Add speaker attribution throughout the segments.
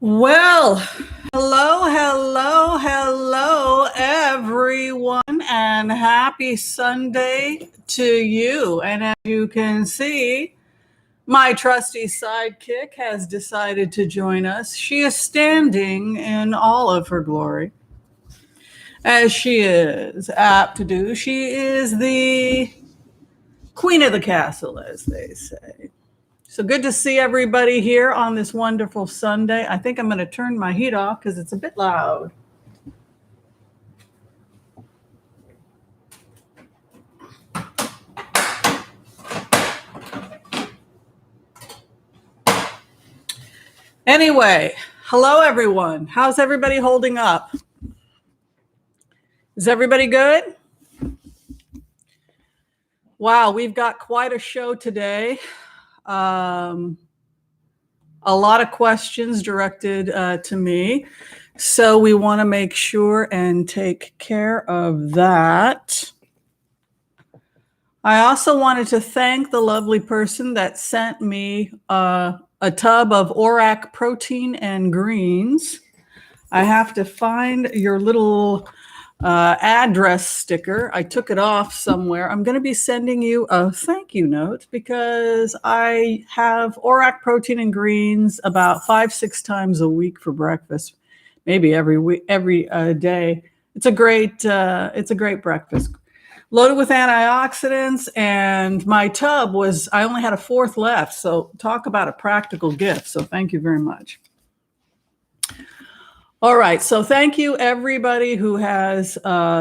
Speaker 1: Well, hello, everyone, and happy Sunday to you. And as you can see, my trusty sidekick has decided to join us. She is standing in all of her glory, as she is apt to do. She is the queen of the castle, as they say. So good to see everybody here on this wonderful Sunday. I think I'm going to turn my heat off because it's a bit loud. Anyway, hello everyone. How's everybody holding up? Is everybody good? Wow, we've got quite a show today. A lot of questions directed to me. So we want to make sure and take care of that. I also wanted to thank the lovely person that sent me a tub of ORAC protein and greens. I have to find your little address sticker. I took it off somewhere. I'm going to be sending you a thank you note because I have ORAC protein and greens about 5-6 times a week for breakfast, maybe every week, every day. It's a great breakfast. Loaded with antioxidants, and my tub I only had a fourth left. So talk about a practical gift. So thank you very much. All right. So thank you everybody who has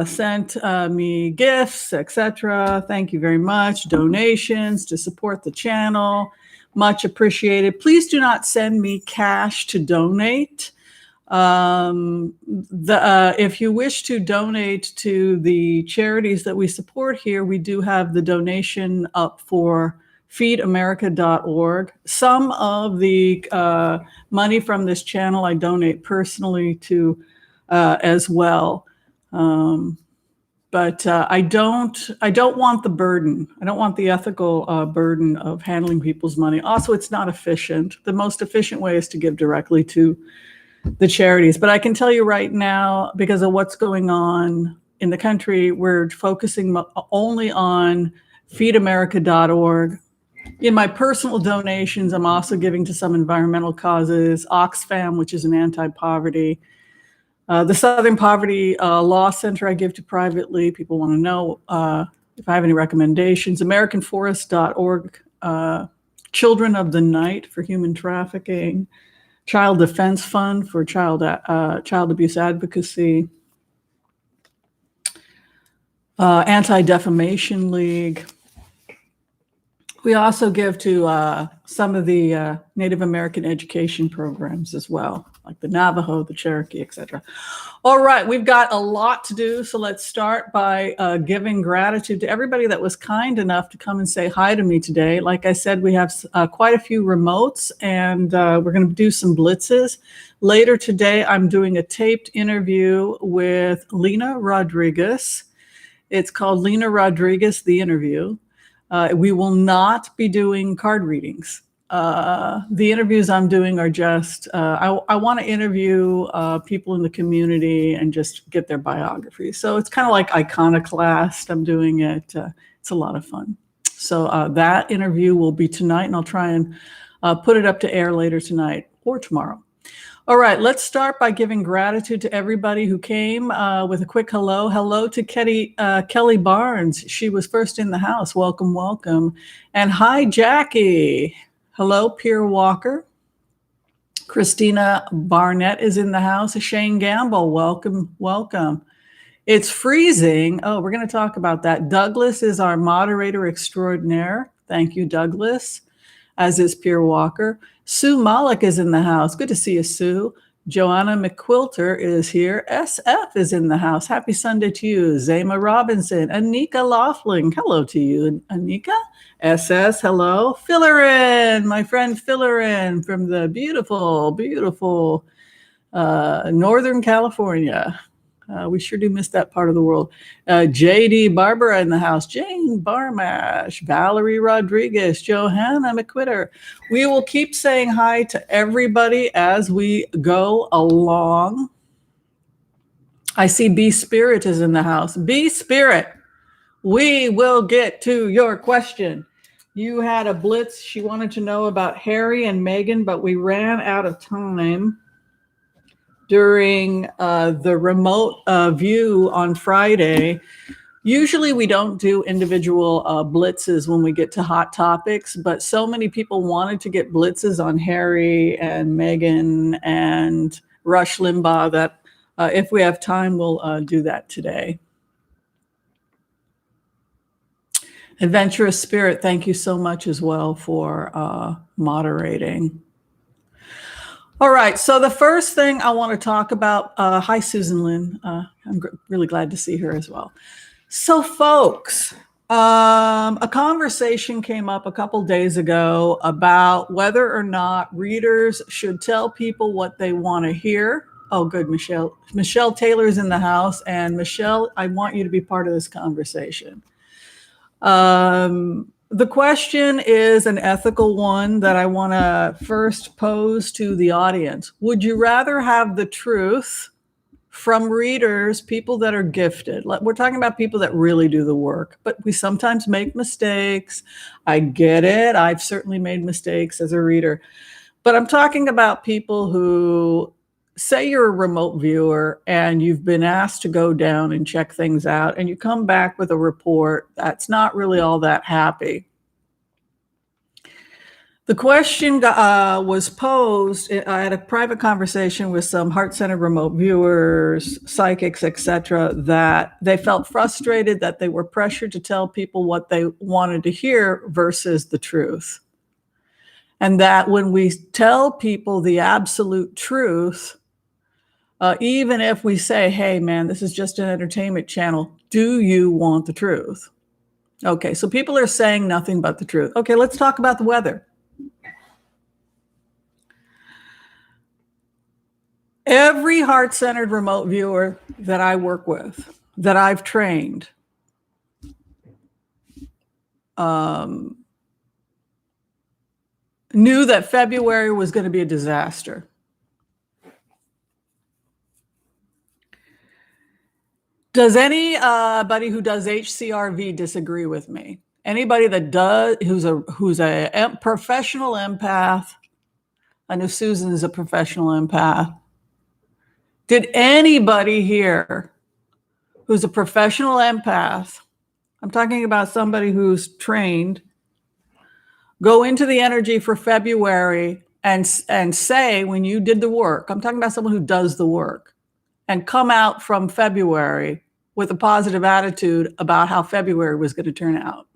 Speaker 1: sent me gifts, etc. Thank you very much. Donations to support the channel. Much appreciated. Please do not send me cash to donate. If you wish to donate to the charities that we support here, we do have the donation up for feedamerica.org. Some of the money from this channel I donate personally to as well. But I don't want the burden. I don't want the ethical burden of handling people's money. Also, it's not efficient. The most efficient way is to give directly to the charities. But I can tell you right now, because of what's going on in the country, we're focusing only on feedamerica.org. In my personal donations, I'm also giving to some environmental causes, Oxfam, which is an anti-poverty. The Southern Poverty Law Center I give to privately. People want to know if I have any recommendations. AmericanForest.org, Children of the Night for Human Trafficking. Child Defense Fund for child abuse advocacy, Anti-Defamation League. We also give to some of the Native American education programs as well, like the Navajo, the Cherokee, etc. All right, we've got a lot to do, so let's start by giving gratitude to everybody that was kind enough to come and say hi to me today. Like I said, we have quite a few remotes, and we're going to do some blitzes. Later today, I'm doing a taped interview with Lena Rodriguez. It's called Lena Rodriguez, The Interview. We will not be doing card readings. The interviews I'm doing are just, I want to interview people in the community and just get their biography. So it's kind of like Iconoclast. I'm doing it. It's a lot of fun. So that interview will be tonight, and I'll try and put it up to air later tonight or tomorrow. All right, let's start by giving gratitude to everybody who came with a quick hello. Hello to Kelly Barnes. She was first in the house. Welcome, welcome. And hi, Jackie. Hello, Pierre Walker. Christina Barnett is in the house. Shane Gamble, welcome, welcome. It's freezing. Oh, we're going to talk about that. Douglas is our moderator extraordinaire. Thank you, Douglas, as is Pierre Walker. Sue Malik is in the house. Good to see you, Sue. Joanna McQuilter is here. SF is in the house. Happy Sunday to you. Zayma Robinson. Anika Laughlin. Hello to you, Anika. SS, hello. Fillerin, my friend Fillerin from the beautiful, beautiful Northern California. We sure do miss that part of the world. JD Barbara in the house, Jane Barmash, Valerie Rodriguez, Johanna McQuitter. We will keep saying hi to everybody as we go along. I see B Spirit is in the house. B Spirit, we will get to your question. You had a blitz. She wanted to know about Harry and Meghan, but we ran out of time during the remote view on Friday. Usually we don't do individual blitzes when we get to hot topics, but so many people wanted to get blitzes on Harry and Meghan and Rush Limbaugh that if we have time, we'll do that today. Adventurous Spirit, thank you so much as well for moderating. All right, so the first thing I want to talk about, hi, Susan Lynn. I'm really glad to see her as well. So folks, a conversation came up a couple days ago about whether or not readers should tell people what they want to hear. Oh, good, Michelle. Michelle Taylor's in the house, and Michelle, I want you to be part of this conversation. The question is an ethical one that I want to first pose to the audience. Would you rather have the truth from readers, people that are gifted? We're talking about people that really do the work, but we sometimes make mistakes. I get it. I've certainly made mistakes as a reader, but I'm talking about people who, say you're a remote viewer and you've been asked to go down and check things out, and you come back with a report that's not really all that happy. The question was posed. I had a private conversation with some heart-centered remote viewers, psychics, etc., that they felt frustrated that they were pressured to tell people what they wanted to hear versus the truth. And that when we tell people the absolute truth, even if we say, hey, man, this is just an entertainment channel, do you want the truth? Okay, so people are saying nothing but the truth. Okay, let's talk about the weather. Every heart-centered remote viewer that I work with, that I've trained, knew that February was going to be a disaster. Does anybody who does HCRV disagree with me? Anybody that does, who's a professional empath? I know Susan is a professional empath. Did anybody here who's a professional empath, I'm talking about somebody who's trained, go into the energy for February and say, when you did the work, I'm talking about someone who does the work, and come out from February with a positive attitude about how February was going to turn out?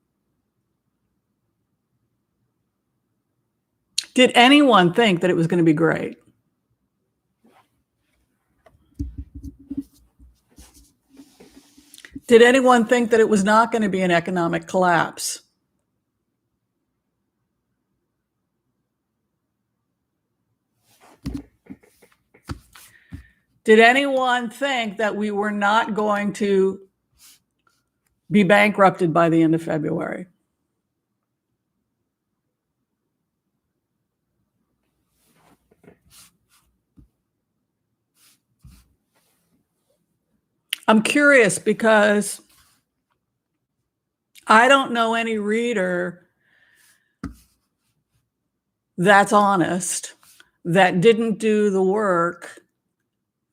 Speaker 1: Did anyone think that it was going to be great? Did anyone think that it was not going to be an economic collapse? Did anyone think that we were not going to be bankrupted by the end of February? I'm curious because I don't know any reader that's honest, that didn't do the work,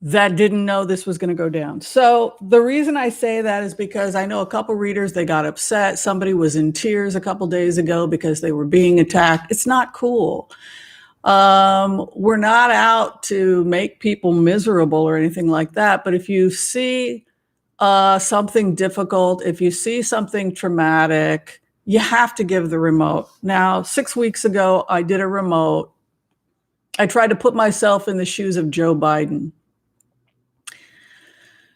Speaker 1: that didn't know this was going to go down. So the reason I say that is because I know a couple readers, they got upset. Somebody was in tears a couple days ago because they were being attacked. It's not cool. We're not out to make people miserable or anything like that. But if you see something difficult, if you see something traumatic, you have to give the remote. Now, 6 weeks ago, I did a remote. I tried to put myself in the shoes of Joe Biden.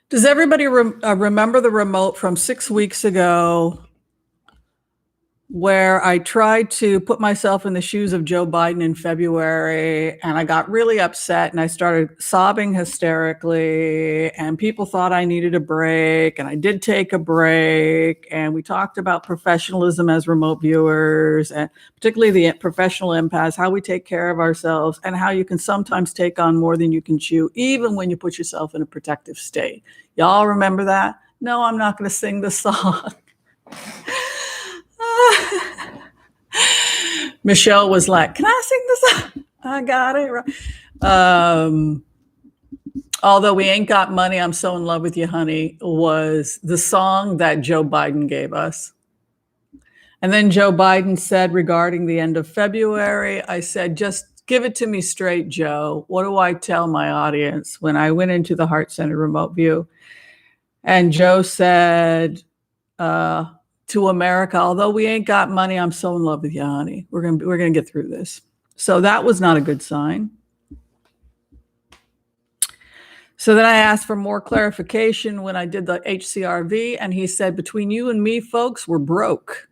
Speaker 1: Does everybody remember the remote from 6 weeks ago where I tried to put myself in the shoes of Joe Biden in February, and I got really upset and I started sobbing hysterically, and people thought I needed a break, and I did take a break, and we talked about professionalism as remote viewers, and particularly the professional empaths, how we take care of ourselves, and how you can sometimes take on more than you can chew, even when you put yourself in a protective state. Y'all remember that? No, I'm not going to sing the song. Michelle was like, "Can I sing this song?" I got it right. Although We Ain't Got Money, I'm So in Love with You, Honey, was the song that Joe Biden gave us. And then Joe Biden said regarding the end of February, I said, just give it to me straight, Joe. What do I tell my audience when I went into the Heart Center remote view? And Joe said, to America, although we ain't got money, I'm so in love with you, honey. We're gonna get through this. So that was not a good sign. So then I asked for more clarification when I did the HCRV, and he said, between you and me, folks, we're broke.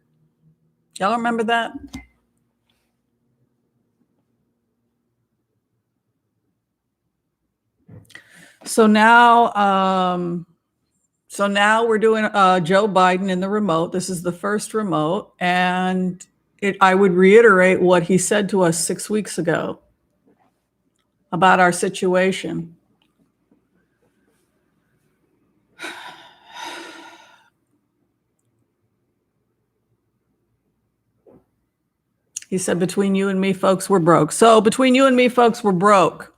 Speaker 1: Y'all remember that? So now we're doing Joe Biden in the remote. This is the first remote, and I would reiterate what he said to us 6 weeks ago about our situation. He said, between you and me, folks, we're broke. So between you and me, folks, we're broke.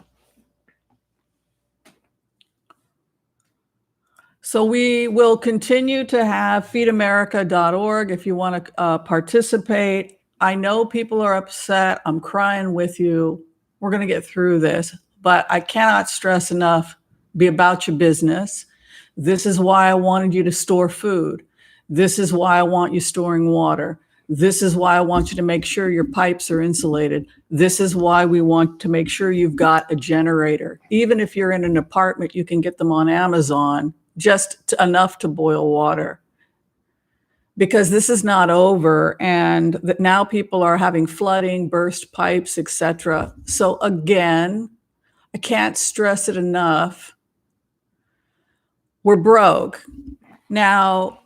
Speaker 1: So we will continue to have feedamerica.org if you want to participate. I know people are upset. I'm crying with you. We're going to get through this, but I cannot stress enough, be about your business. This is why I wanted you to store food. This is why I want you storing water. This is why I want you to make sure your pipes are insulated. This is why we want to make sure you've got a generator. Even if you're in an apartment, you can get them on Amazon, just enough to boil water. Because this is not over, and that now people are having flooding, burst pipes, etc. So again, I can't stress it enough. We're broke. Now,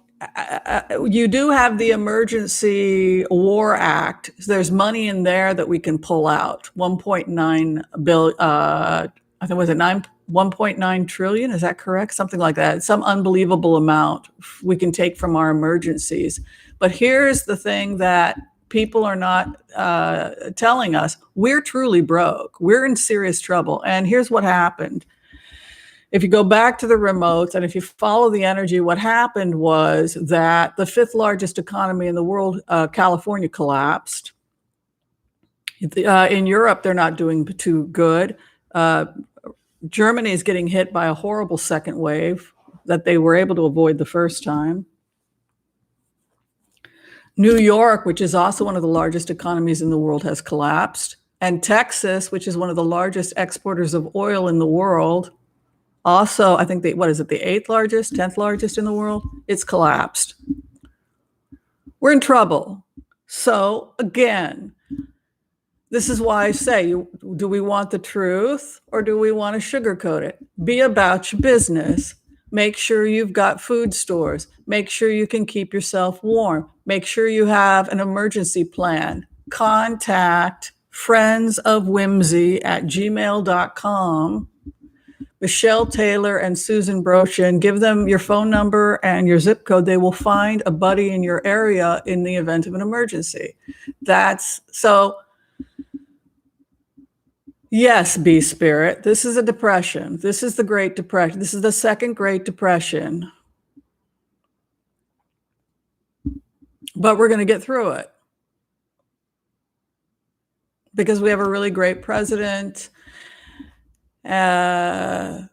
Speaker 1: you do have the Emergency War Act. There's money in there that we can pull out. 1.9 billion, I think was it 1.9 trillion? Is that correct? Something like that. Some unbelievable amount we can take from our emergencies. But here's the thing that people are not telling us. We're truly broke. We're in serious trouble. And here's what happened. If you go back to the remotes and if you follow the energy, what happened was that the fifth largest economy in the world, California, collapsed. In Europe, they're not doing too good. Germany is getting hit by a horrible second wave that they were able to avoid the first time. New York, which is also one of the largest economies in the world, has collapsed. And Texas, which is one of the largest exporters of oil in the world, also, I think the 8th largest, 10th largest in the world? It's collapsed. We're in trouble. So again, this is why I say, do we want the truth or do we want to sugarcoat it? Be about your business. Make sure you've got food stores. Make sure you can keep yourself warm. Make sure you have an emergency plan. Contact friendsofwhimsy@gmail.com. Michelle Taylor and Susan Brochin, give them your phone number and your zip code. They will find a buddy in your area in the event of an emergency. Yes, Bee Spirit, this is a depression. This is the Great Depression. This is the second Great Depression. But we're going to get through it. Because we have a really great president. My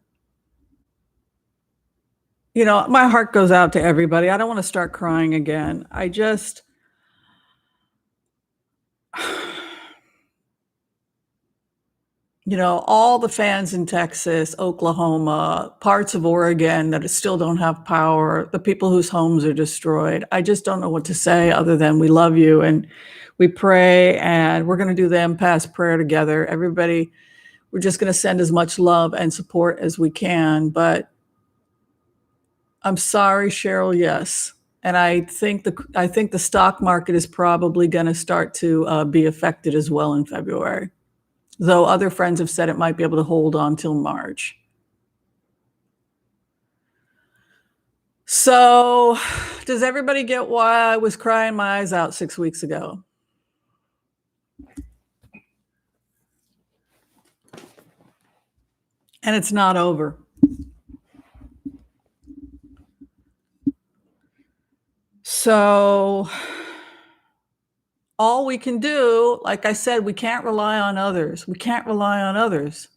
Speaker 1: heart goes out to everybody. I don't want to start crying again. all the fans in Texas, Oklahoma, parts of Oregon that still don't have power, the people whose homes are destroyed. I just don't know what to say other than we love you and we pray, and we're going to do the empath prayer together. Everybody, we're just going to send as much love and support as we can. But I'm sorry, Cheryl, yes. And I think the stock market is probably going to start to be affected as well in February, though other friends have said it might be able to hold on till March. So does everybody get why I was crying my eyes out 6 weeks ago? And it's not over. So all we can do, like I said, we can't rely on others. We can't rely on others,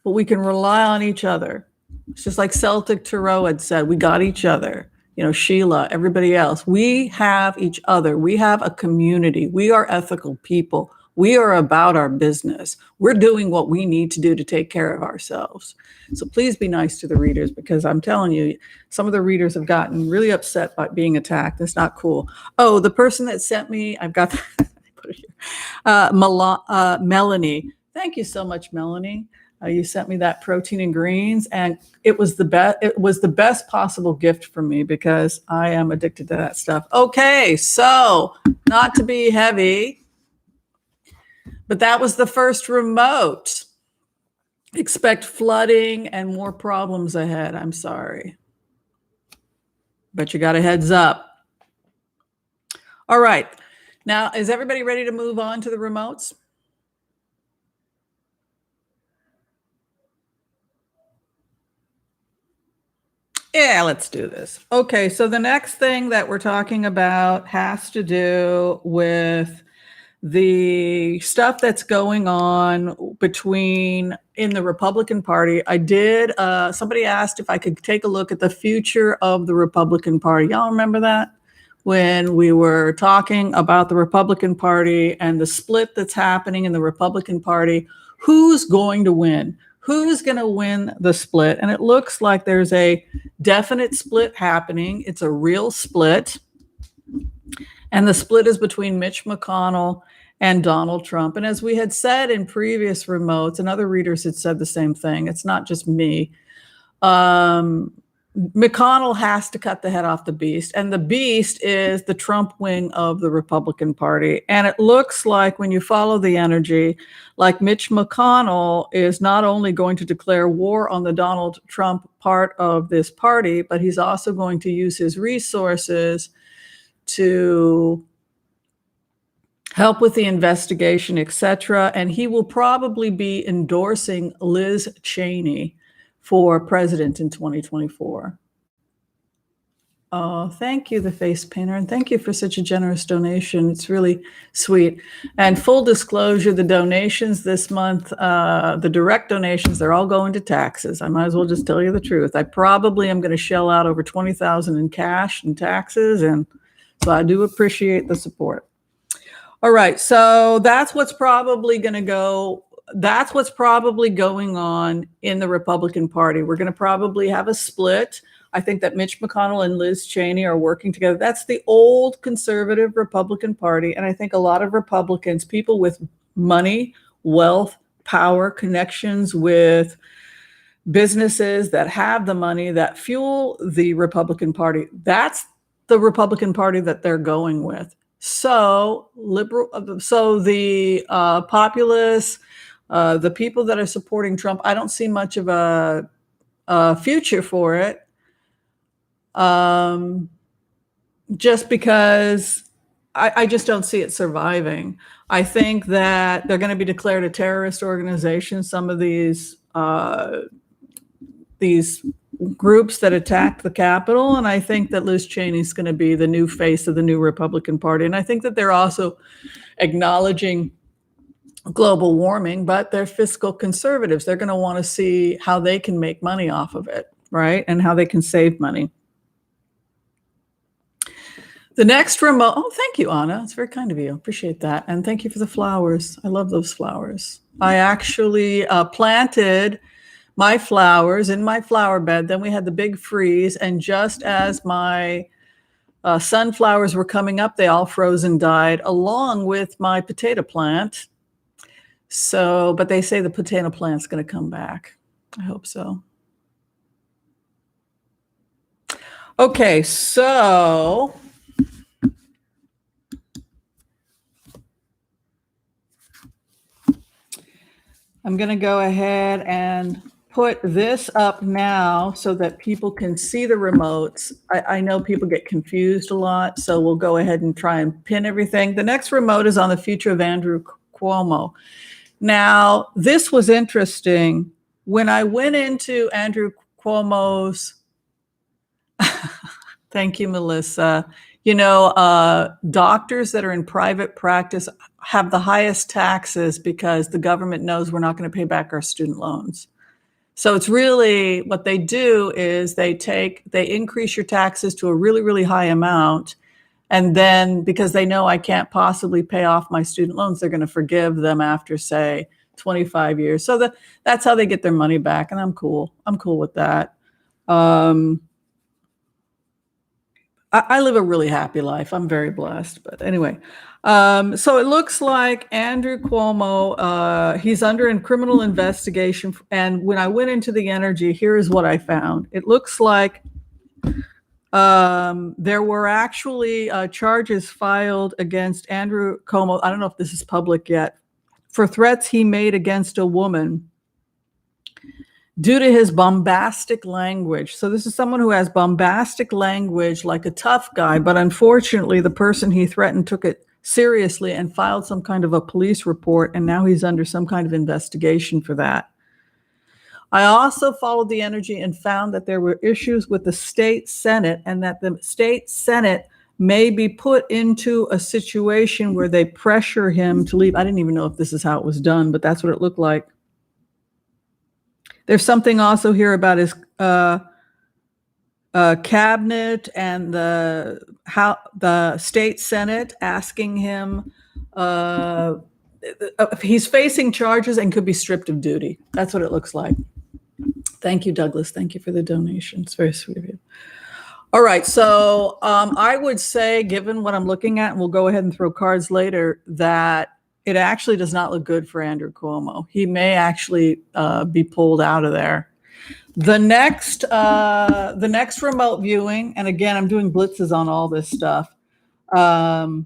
Speaker 1: but we can rely on each other. It's just like Celtic Tarot had said, we got each other. Sheila, everybody else. We have each other. We have a community. We are ethical people. We are about our business. We're doing what we need to do to take care of ourselves. So please be nice to the readers, because I'm telling you, some of the readers have gotten really upset by being attacked. That's not cool. Oh, the person that sent me, I've got, put it here, Melanie. Thank you so much, Melanie. You sent me that protein and greens, and it was the best. It was the best possible gift for me because I am addicted to that stuff. Okay, so not to be heavy, but that was the first remote. Expect flooding and more problems ahead. I'm sorry, but you got a heads up. All right, now is everybody ready to move on to the remotes? Yeah, let's do this. Okay, so the next thing that we're talking about has to do with the stuff that's going on in the Republican Party. Somebody asked if I could take a look at the future of the Republican Party. Y'all remember that? When we were talking about the Republican Party and the split that's happening in the Republican Party, who's going to win? Who's going to win the split? And it looks like there's a definite split happening. It's a real split. And the split is between Mitch McConnell and Donald Trump. And as we had said in previous remotes, and other readers had said the same thing, it's not just me. McConnell has to cut the head off the beast. And the beast is the Trump wing of the Republican Party. And it looks like, when you follow the energy, like Mitch McConnell is not only going to declare war on the Donald Trump part of this party, but he's also going to use his resources to help with the investigation, etc. And he will probably be endorsing Liz Cheney for president in 2024. Oh, thank you, the face painter, and thank you for such a generous donation. It's really sweet. And full disclosure, the donations this month, the direct donations, they're all going to taxes. I might as well just tell you the truth. I probably am going to shell out over $20,000 in cash and taxes, and so I do appreciate the support. All right, so that's what's probably going to go. That's what's probably going on in the Republican Party. We're going to probably have a split. I think that Mitch McConnell and Liz Cheney are working together. That's the old conservative Republican Party. And I think a lot of Republicans, people with money, wealth, power, connections with businesses that have the money that fuel the Republican Party, that's the Republican Party that they're going with. So the populists, the people that are supporting Trump, I don't see much of a future for it. Just because I just don't see it surviving. I think that they're going to be declared a terrorist organization. Some of these groups that attacked the Capitol, and I think that Liz Cheney is going to be the new face of the new Republican Party. And I think that they're also acknowledging global warming, but they're fiscal conservatives. They're going to want to see how they can make money off of it, right? And how they can save money. The next remote, oh, thank you, Anna. It's very kind of you. Appreciate that. And thank you for the flowers. I love those flowers. I actually planted my flowers in my flower bed. Then we had the big freeze. And just as my sunflowers were coming up, they all froze and died, along with my potato plant. So, but they say the potato plant's going to come back. I hope so. Okay, so I'm going to go ahead and put this up now so that people can see the remotes. I know people get confused a lot, so we'll go ahead and try and pin everything. The next remote is on the future of Andrew Cuomo. Now, this was interesting. When I went into Andrew Cuomo's, thank you, Melissa. You know, doctors that are in private practice have the highest taxes because the government knows we're not going to pay back our student loans. So it's really what they do is they increase your taxes to a really, really high amount. And then because they know I can't possibly pay off my student loans, they're going to forgive them after, say, 25 years. So that's how they get their money back. And I'm cool. I'm cool with that. I live a really happy life. I'm very blessed. But anyway, so it looks like Andrew Cuomo, he's under a criminal investigation. And when I went into the energy, here's what I found. It looks like there were actually charges filed against Andrew Cuomo. I don't know if this is public yet, for threats he made against a woman due to his bombastic language. So this is someone who has bombastic language like a tough guy, but unfortunately the person he threatened took it seriously and filed some kind of a police report, and now he's under some kind of investigation for that. I also followed the energy and found that there were issues with the state Senate, and that the state Senate may be put into a situation where they pressure him to leave. I didn't even know if this is how it was done, but that's what it looked like. There's something also here about his cabinet and the state Senate asking him if he's facing charges and could be stripped of duty. That's what it looks like. Thank you, Douglas. Thank you for the donation. It's very sweet of you. All right. So I would say, given what I'm looking at, and we'll go ahead and throw cards later, that it actually does not look good for Andrew Cuomo. He may actually be pulled out of there. The next remote viewing, and again, I'm doing blitzes on all this stuff. The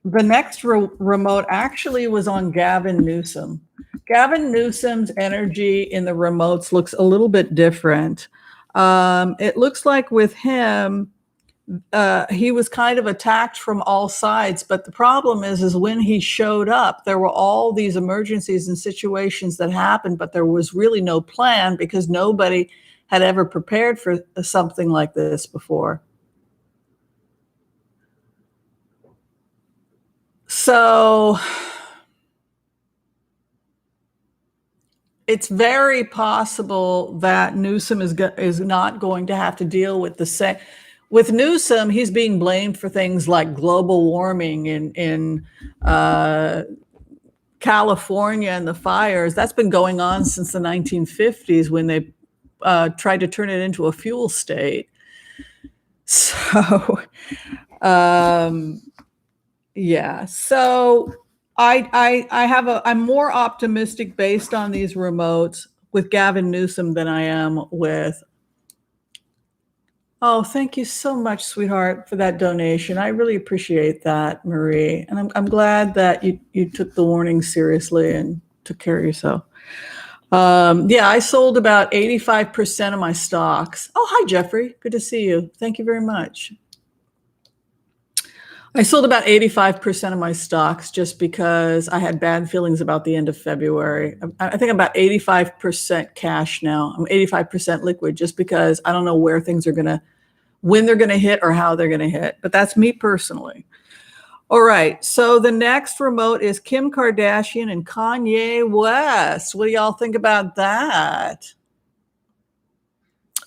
Speaker 1: next remote actually was on Gavin Newsom. Gavin Newsom's energy in the remotes looks a little bit different. It looks like with him, he was kind of attacked from all sides, but the problem is when he showed up, there were all these emergencies and situations that happened, but there was really no plan because nobody had ever prepared for something like this before. So it's very possible that Newsom is not going to have to deal with the same. With Newsom, he's being blamed for things like global warming in California and the fires. That's been going on since the 1950s when they tried to turn it into a fuel state. So, yeah. So I'm more optimistic based on these remotes with Gavin Newsom than I am with. Oh, thank you so much, sweetheart, for that donation. I really appreciate that, Marie. And I'm glad that you took the warning seriously and took care of yourself. Yeah, I sold about 85% of my stocks. Oh, hi, Jeffrey. Good to see you. Thank you very much. I sold about 85% of my stocks just because I had bad feelings about the end of February. I think I'm about 85% cash now. I'm 85% liquid just because I don't know where things are when they're going to hit or how they're going to hit. But that's me personally. All right. So the next remote is Kim Kardashian and Kanye West. What do y'all think about that?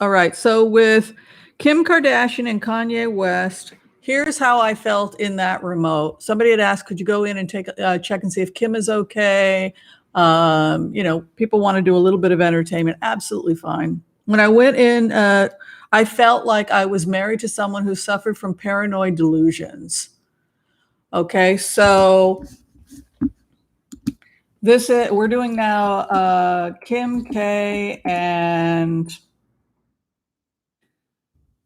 Speaker 1: All right. So with Kim Kardashian and Kanye West, Here's how I felt in that remote. Somebody had asked, could you go in and take check and see if Kim is okay? People want to do a little bit of entertainment. Absolutely fine. When I went in, I felt like I was married to someone who suffered from paranoid delusions. Okay, so we're doing now Kim K and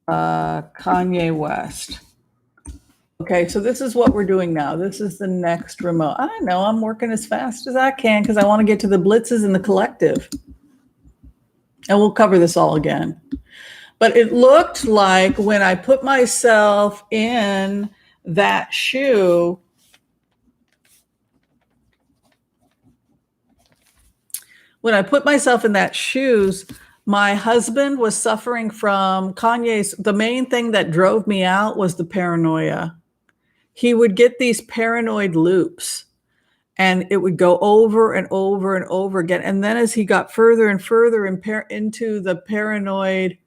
Speaker 1: Kanye West. Okay, so this is what we're doing now. This is the next remote. I know I'm working as fast as I can because I want to get to the blitzes and the collective. And we'll cover this all again. But it looked like when I put myself in that shoe, my husband was suffering from Kanye's. The main thing that drove me out was the paranoia. He would get these paranoid loops and it would go over and over and over again. And then as he got further and further into the paranoid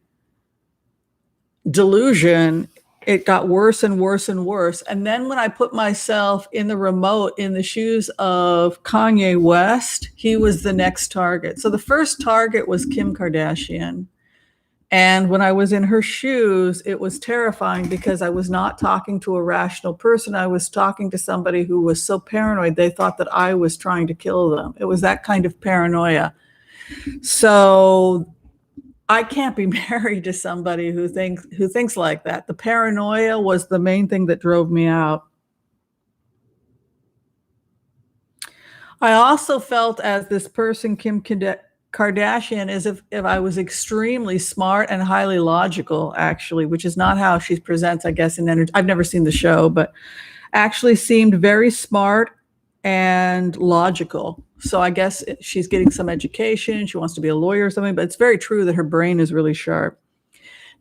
Speaker 1: delusion, it got worse and worse and worse. And then when I put myself in the remote in the shoes of Kanye West, he was the next target. So the first target was Kim Kardashian. And when I was in her shoes, it was terrifying because I was not talking to a rational person. I was talking to somebody who was so paranoid, they thought that I was trying to kill them. It was that kind of paranoia. So I can't be married to somebody who thinks like that. The paranoia was the main thing that drove me out. I also felt as this person, Kim Kardashian, as if I was extremely smart and highly logical, actually, which is not how she presents, I guess, in energy. I've never seen the show, but actually seemed very smart and logical. So I guess she's getting some education. She wants to be a lawyer or something, but it's very true that her brain is really sharp.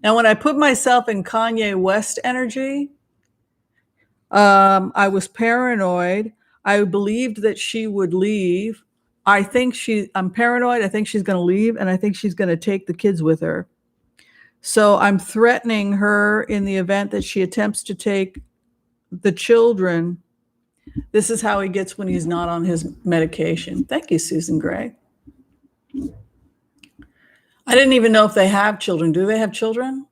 Speaker 1: Now, when I put myself in Kanye West energy, I was paranoid. I believed that she would leave. I'm paranoid. I think she's going to leave, and I think she's going to take the kids with her. So I'm threatening her in the event that she attempts to take the children. This is how he gets when he's not on his medication. Thank you, Susan Gray. I didn't even know if they have children. Do they have children?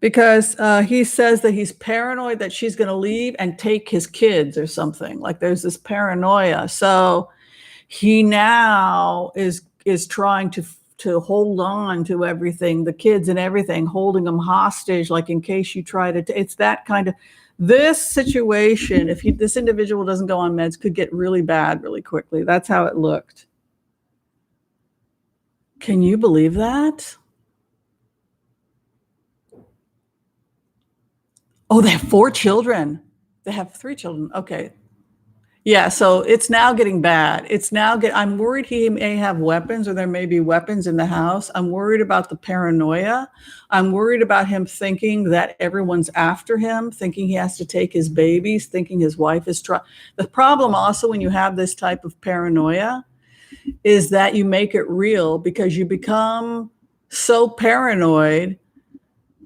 Speaker 1: Because he says that he's paranoid that she's going to leave and take his kids or something. Like there's this paranoia. So he now is trying to hold on to everything, the kids and everything, holding them hostage, like in case you try to. It's that kind of. This situation, if this individual doesn't go on meds, could get really bad really quickly. That's how it looked. Can you believe that? Oh, they have 4 children. They have 3 children. Okay. Yeah, so it's now getting bad. I'm worried he may have weapons, or there may be weapons in the house. I'm worried about the paranoia. I'm worried about him thinking that everyone's after him, thinking he has to take his babies, thinking his wife is trying. The problem also when you have this type of paranoia is that you make it real because you become so paranoid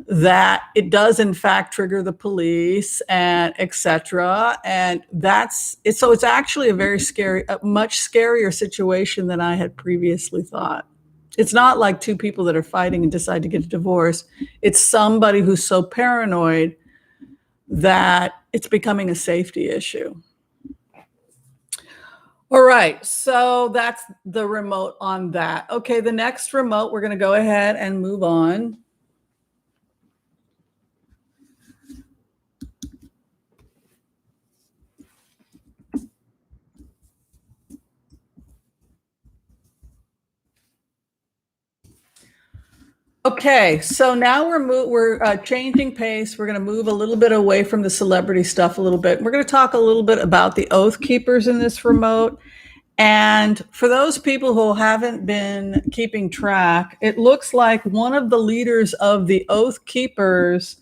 Speaker 1: that it does in fact trigger the police and etc. And that's it. So it's actually a much scarier situation than I had previously thought. It's not like 2 people that are fighting and decide to get a divorce. It's somebody who's so paranoid that it's becoming a safety issue. All right, so that's the remote on that. Okay, the next remote, we're going to go ahead and move on. Okay, so now we're changing pace. We're going to move a little bit away from the celebrity stuff a little bit. We're going to talk a little bit about the Oath Keepers in this remote. And for those people who haven't been keeping track, it looks like one of the leaders of the Oath Keepers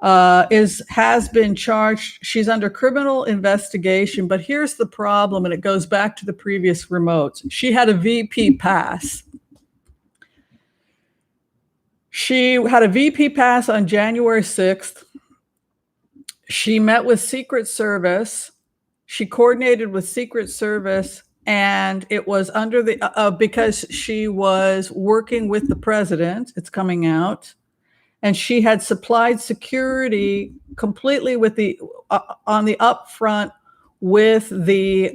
Speaker 1: has been charged. She's under criminal investigation. But here's the problem, and it goes back to the previous remotes. She had a VP pass. She had a VP pass on January 6th. She met with Secret Service. She coordinated with Secret Service, and it was under the because she was working with the president. It's coming out, and she had supplied security completely with the on the upfront with the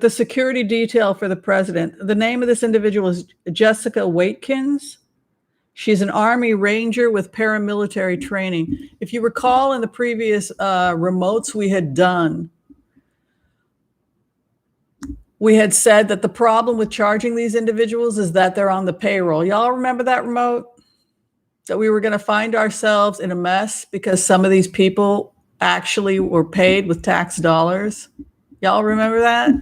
Speaker 1: security detail for the president. The name of this individual is Jessica Waitkins. She's an Army Ranger with paramilitary training. If you recall in the previous remotes we had done, we had said that the problem with charging these individuals is that they're on the payroll. Y'all remember that remote? That we were going to find ourselves in a mess because some of these people actually were paid with tax dollars. Y'all remember that?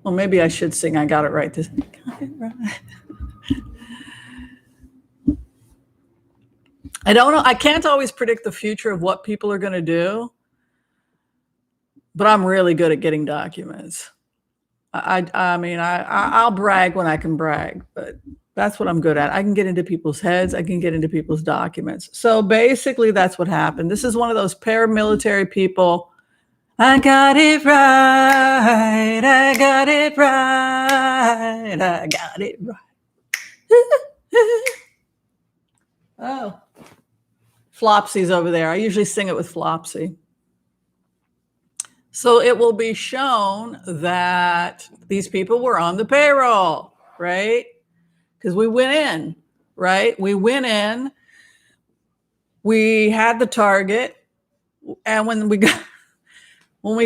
Speaker 1: Well, maybe I should sing I Got It Right. Got it right. I don't know. I can't always predict the future of what people are going to do, but I'm really good at getting documents. I mean, I'll brag when I can brag, but that's what I'm good at. I can get into people's heads. I can get into people's documents. So basically, that's what happened. This is one of those paramilitary people. I got it right. I got it right. I got it right. Oh. Flopsy's over there. I usually sing it with Flopsy. So it will be shown that these people were on the payroll, right? Because we went in, right? We went in, we had the target, and when we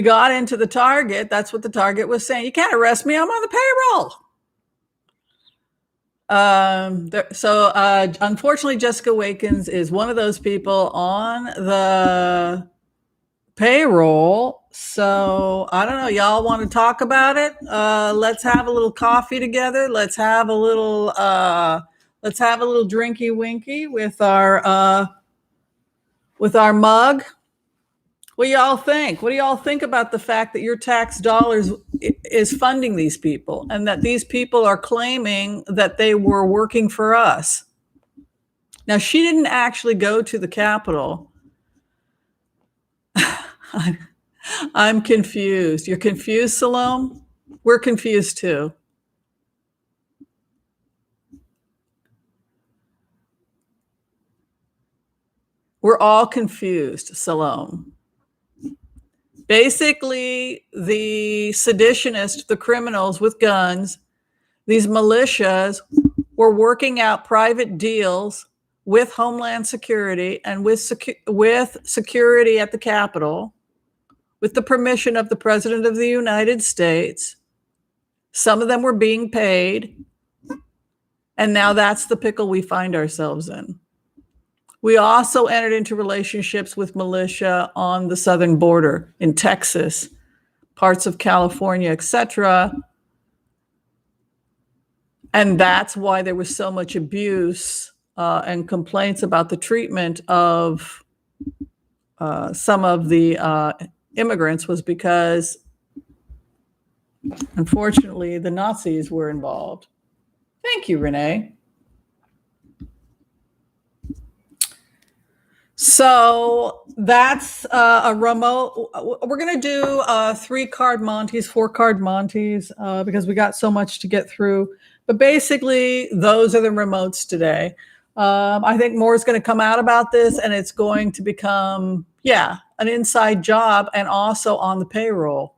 Speaker 1: got into the target, that's what the target was saying. You can't arrest me. I'm on the payroll. Unfortunately, Jessica Waitkins is one of those people on the payroll. So I don't know. Y'all want to talk about it? Let's have a little coffee together. Let's have a little drinky winky with our mug. What do y'all think? What do y'all think about the fact that your tax dollars is funding these people and that these people are claiming that they were working for us? Now, she didn't actually go to the Capitol. I'm confused. You're confused, Salome? We're confused too. We're all confused, Salome. Basically, the seditionists, the criminals with guns, these militias were working out private deals with Homeland Security and with security at the Capitol, with the permission of the President of the United States. Some of them were being paid, and now that's the pickle we find ourselves in. We also entered into relationships with militia on the southern border in Texas, parts of California, etc. And that's why there was so much abuse and complaints about the treatment of some of the immigrants was because, unfortunately, the Nazis were involved. Thank you, Renee. So that's a remote. We're going to do 3-card Monties, 4-card Monties, because we got so much to get through. But basically, those are the remotes today. I think more is going to come out about this, and it's going to become, an inside job and also on the payroll.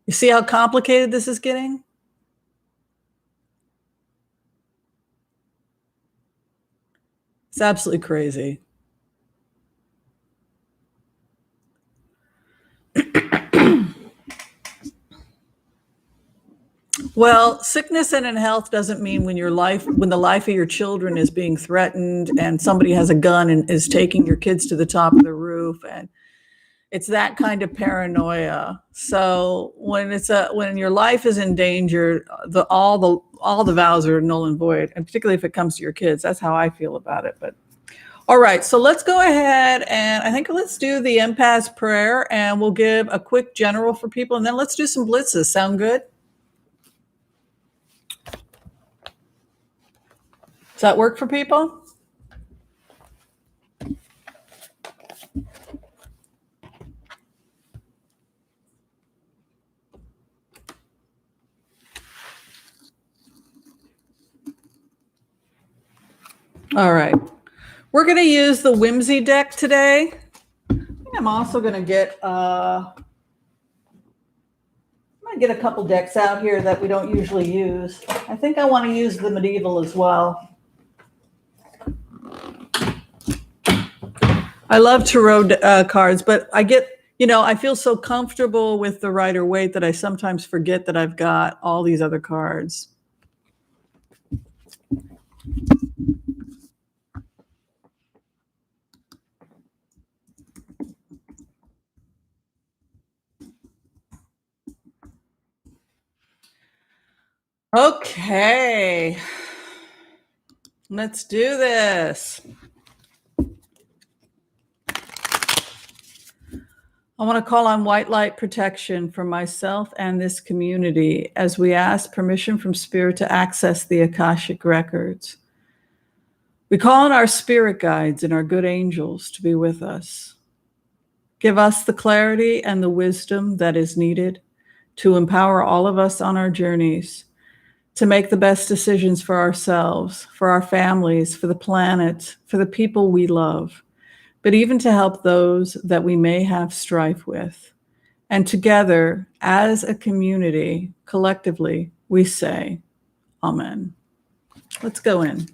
Speaker 1: You see how complicated this is getting? It's absolutely crazy. Well, sickness and in health doesn't mean when the life of your children is being threatened and somebody has a gun and is taking your kids to the top of the roof, and it's that kind of paranoia. So when your life is endangered, all the vows are null and void, and particularly if it comes to your kids. That's how I feel about it. But all right, so let's go ahead and I think let's do the impasse prayer, and we'll give a quick general for people, and then let's do some blitzes. Sound good? Does that work for people? All right. We're going to use the Whimsy deck today. I'm also going to get a couple decks out here that we don't usually use. I think I want to use the medieval as well. I love tarot cards, but I get, I feel so comfortable with the Rider-Waite that I sometimes forget that I've got all these other cards. Okay, let's do this. I want to call on white light protection for myself and this community as we ask permission from Spirit to access the Akashic records. We call on our spirit guides and our good angels to be with us. Give us the clarity and the wisdom that is needed to empower all of us on our journeys to make the best decisions for ourselves, for our families, for the planet, for the people we love, but even to help those that we may have strife with. And together, as a community, collectively, we say, Amen. Let's go in.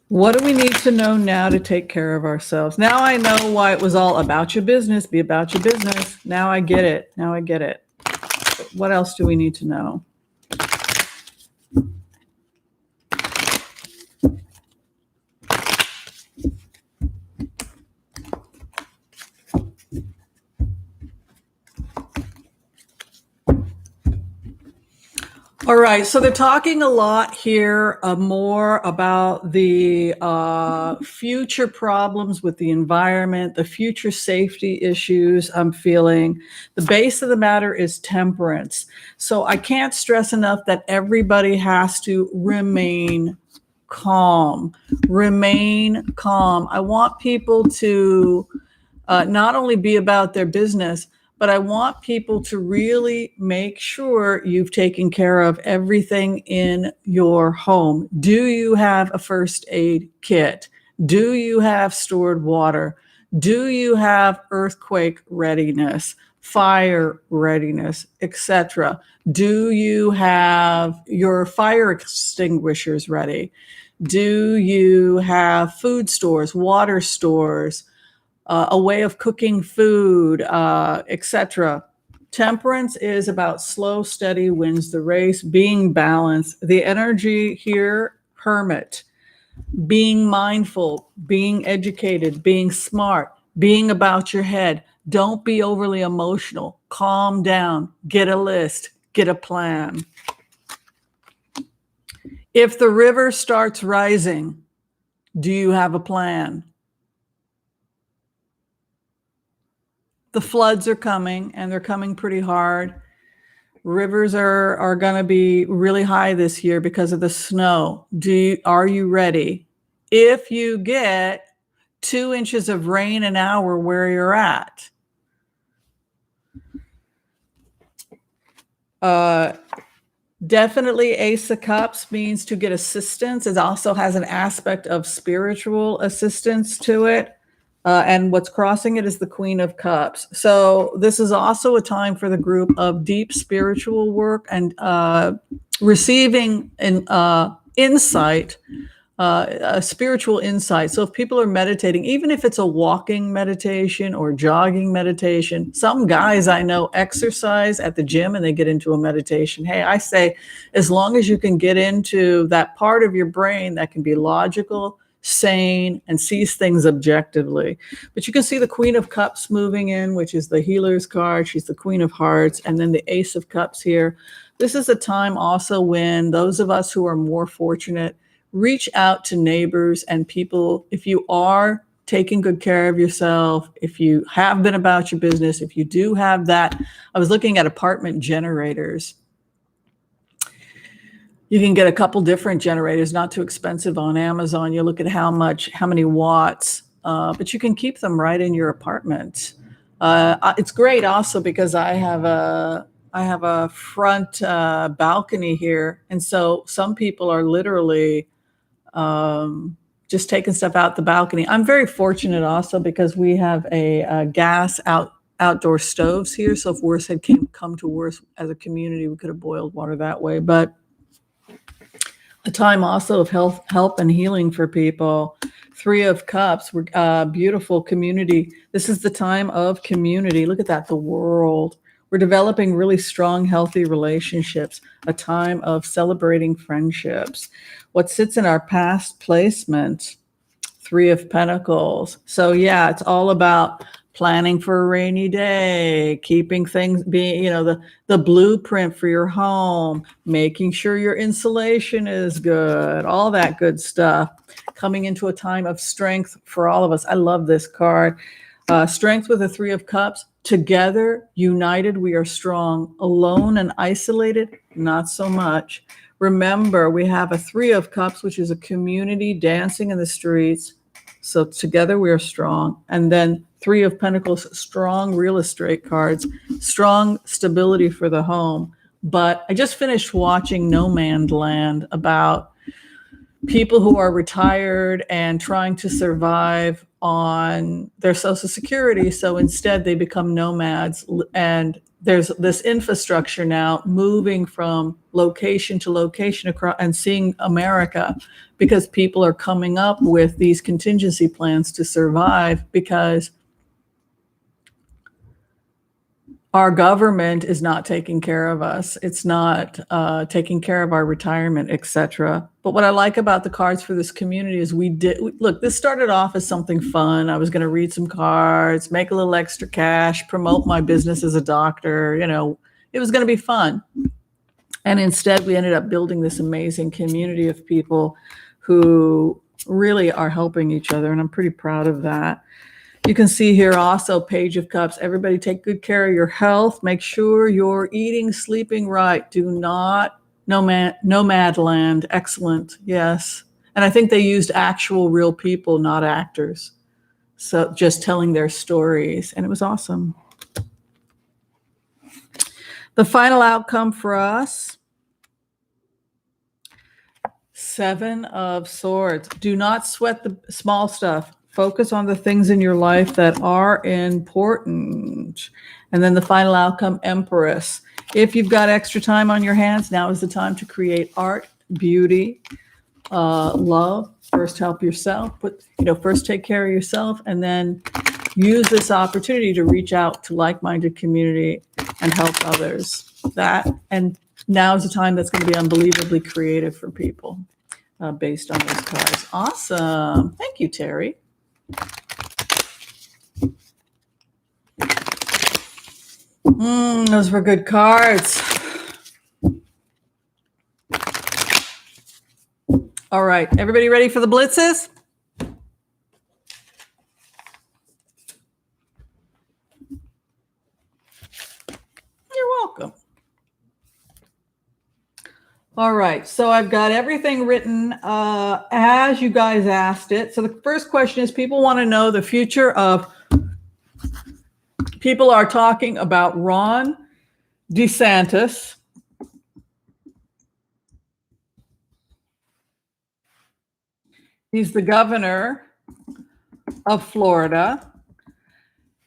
Speaker 1: What do we need to know now to take care of ourselves? Now I know why it was all about your business, be about your business. Now I get it. But what else do we need to know? All right, so they're talking a lot here more about the future problems with the environment, the future safety issues I'm feeling. The base of the matter is temperance. So I can't stress enough that everybody has to remain calm. Remain calm. I want people to not only be about their business, but I want people to really make sure you've taken care of everything in your home. Do you have a first aid kit? Do you have stored water? Do you have earthquake readiness, fire readiness, etc.? Do you have your fire extinguishers ready? Do you have food stores, water stores, a way of cooking food, etc.? Temperance is about slow, steady wins the race, being balanced. The energy here, hermit, being mindful, being educated, being smart, being about your head. Don't be overly emotional. Calm down. Get a list. Get a plan. If the river starts rising, do you have a plan? The floods are coming, and they're coming pretty hard. Rivers are going to be really high this year because of the snow. Are you ready? If you get 2 inches of rain an hour where you're at, definitely Ace of Cups means to get assistance. It also has an aspect of spiritual assistance to it. And what's crossing it is the Queen of Cups. So this is also a time for the group of deep spiritual work and receiving an insight, a spiritual insight. So if people are meditating, even if it's a walking meditation or jogging meditation, some guys I know exercise at the gym and they get into a meditation. Hey, I say, as long as you can get into that part of your brain that can be logical, sane, and sees things objectively. But you can see the Queen of Cups moving in, which is the healer's card. She's the Queen of Hearts. And then the Ace of Cups here. This is a time also when those of us who are more fortunate reach out to neighbors and people. If you are taking good care of yourself, if you have been about your business, if you do have that, I was looking at apartment generators. You can get a couple different generators, not too expensive on Amazon. You look at how many watts but you can keep them right in your apartment. It's great also because I have a front balcony here, and so some people are literally just taking stuff out the balcony. I'm very fortunate also because we have a gas outdoor stoves here. So if worse had come to worse as a community, we could have boiled water that way. But a time also of help and healing for people. Three of Cups, we're beautiful community. This is the time of community. Look at that, the world. We're developing really strong, healthy relationships, a time of celebrating friendships. What sits in our past placement, Three of Pentacles. So yeah, it's all about planning for a rainy day, keeping things being, the blueprint for your home, making sure your insulation is good, all that good stuff. Coming into a time of strength for all of us. I love this card. Strength with the Three of Cups. Together, united, we are strong. Alone and isolated, not so much. Remember, we have a Three of Cups, which is a community dancing in the streets. So together we are strong. And then Three of Pentacles, strong real estate cards, strong stability for the home. But I just finished watching No Man's Land about people who are retired and trying to survive on their Social Security. So instead they become nomads, and there's this infrastructure now moving from location to location across and seeing America, because people are coming up with these contingency plans to survive, because our government is not taking care of us. It's not taking care of our retirement, etc. But what I like about the cards for this community is look, this started off as something fun. I was going to read some cards, make a little extra cash, promote my business as a doctor. It was going to be fun. And instead, we ended up building this amazing community of people who really are helping each other. And I'm pretty proud of that. You can see here also Page of Cups. Everybody take good care of your health. Make sure you're eating, sleeping right. Do not nomad land. Excellent. Yes. And I think they used actual real people, not actors. So just telling their stories. And it was awesome. The final outcome for us, Seven of Swords. Do not sweat the small stuff. Focus on the things in your life that are important. And then the final outcome, Empress. If you've got extra time on your hands, now is the time to create art, beauty, love. First, help yourself. First take care of yourself, and then use this opportunity to reach out to like-minded community and help others. And now is the time that's going to be unbelievably creative for people based on those cards. Awesome. Thank you, Terry. Those were good cards. All right, everybody ready for the blitzes? You're welcome. All right, so I've got everything written as you guys asked it. So the first question is, people want to know the future of, people are talking about Ron DeSantis. He's the governor of Florida.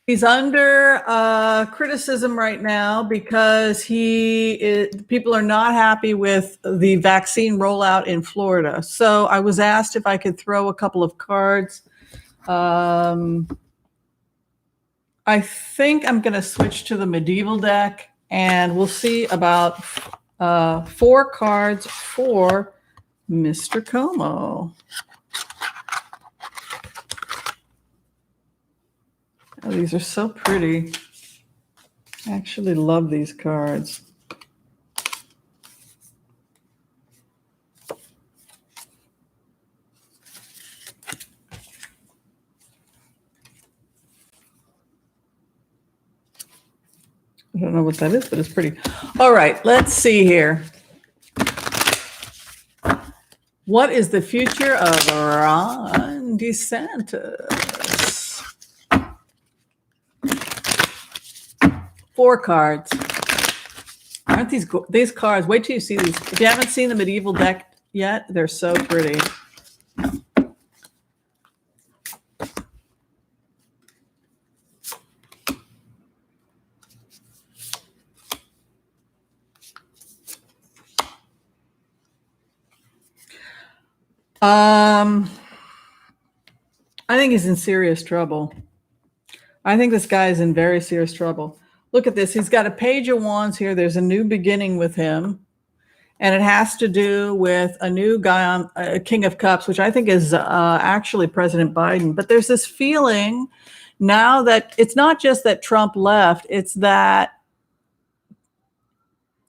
Speaker 1: He's under criticism right now because people are not happy with the vaccine rollout in Florida. So I was asked if I could throw a couple of cards. I think I'm going to switch to the medieval deck, and we'll see about 4 cards for Mr. Cuomo. Oh, these are so pretty. I actually love these cards. I don't know what that is, but it's pretty. All right, let's see here. What is the future of Ron DeSantis? 4 cards. Aren't these cards? Wait till you see these. If you haven't seen the medieval deck yet, they're so pretty. I think he's in serious trouble. I think this guy is in very serious trouble. Look at this. He's got a page of wands here. There's a new beginning with him. And it has to do with a new guy on King of Cups, which I think is actually President Biden. But there's this feeling now that it's not just that Trump left, it's that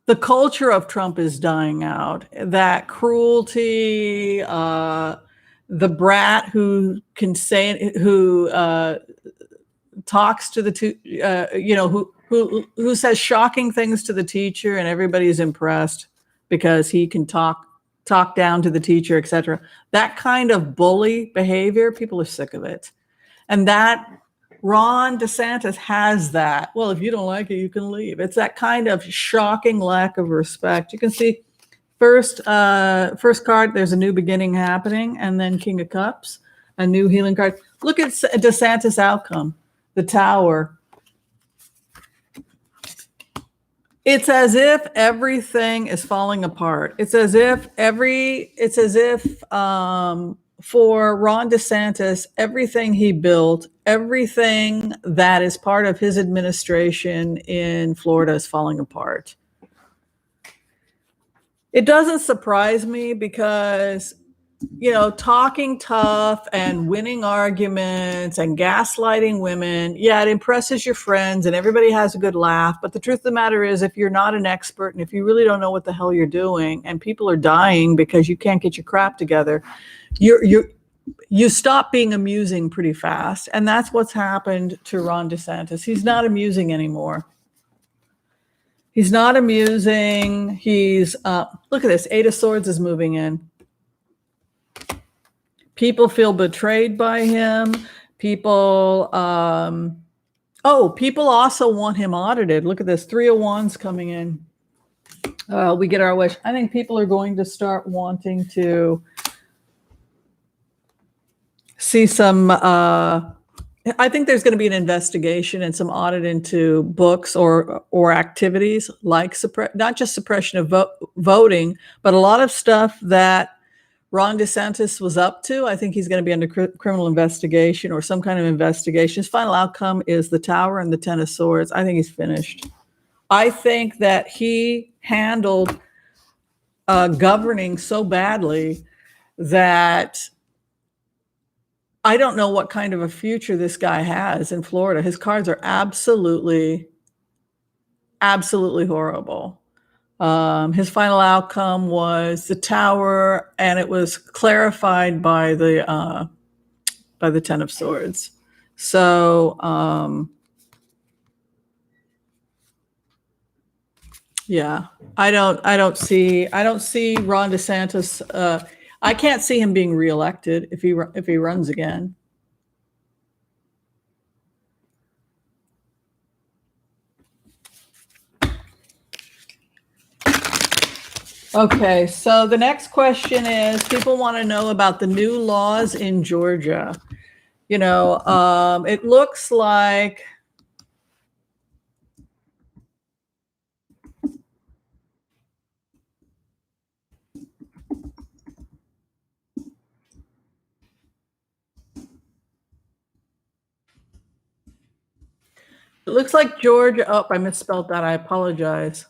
Speaker 1: the culture of Trump is dying out. That cruelty, the brat who can say, who talks to the, who says shocking things to the teacher and everybody's impressed because he can talk down to the teacher, etc. That kind of bully behavior, people are sick of it. And that Ron DeSantis has that. Well, if you don't like it, you can leave. It's that kind of shocking lack of respect. You can see first card, there's a new beginning happening, and then King of Cups, a new healing card. Look at DeSantis' outcome, the Tower. It's as if everything is falling apart. It's as if for Ron DeSantis, everything he built, everything that is part of his administration in Florida is falling apart. It doesn't surprise me because, talking tough and winning arguments and gaslighting women, yeah, it impresses your friends and everybody has a good laugh. But the truth of the matter is, if you're not an expert and if you really don't know what the hell you're doing and people are dying because you can't get your crap together, you stop being amusing pretty fast. And that's what's happened to Ron DeSantis. He's not amusing anymore. He's not amusing. He's, look at this, 8 of Swords is moving in. People feel betrayed by him. People also want him audited. Look at this, 3 of Wands coming in. We get our wish. I think people are going to start wanting to see some, I think there's going to be an investigation and some audit into books or activities like not just suppression of voting, but a lot of stuff that Ron DeSantis was up to. I think he's going to be under criminal investigation or some kind of investigation. His final outcome is the Tower and the 10 of Swords. I think he's finished. I think that he handled governing so badly that I don't know what kind of a future this guy has in Florida. His cards are absolutely, absolutely horrible. His final outcome was the Tower, and it was clarified by the 10 of Swords. So, yeah, I don't see Ron DeSantis. I can't see him being reelected if he runs again. Okay, so the next question is, people want to know about the new laws in Georgia. It looks like Georgia. Oh, I misspelled that. I apologize.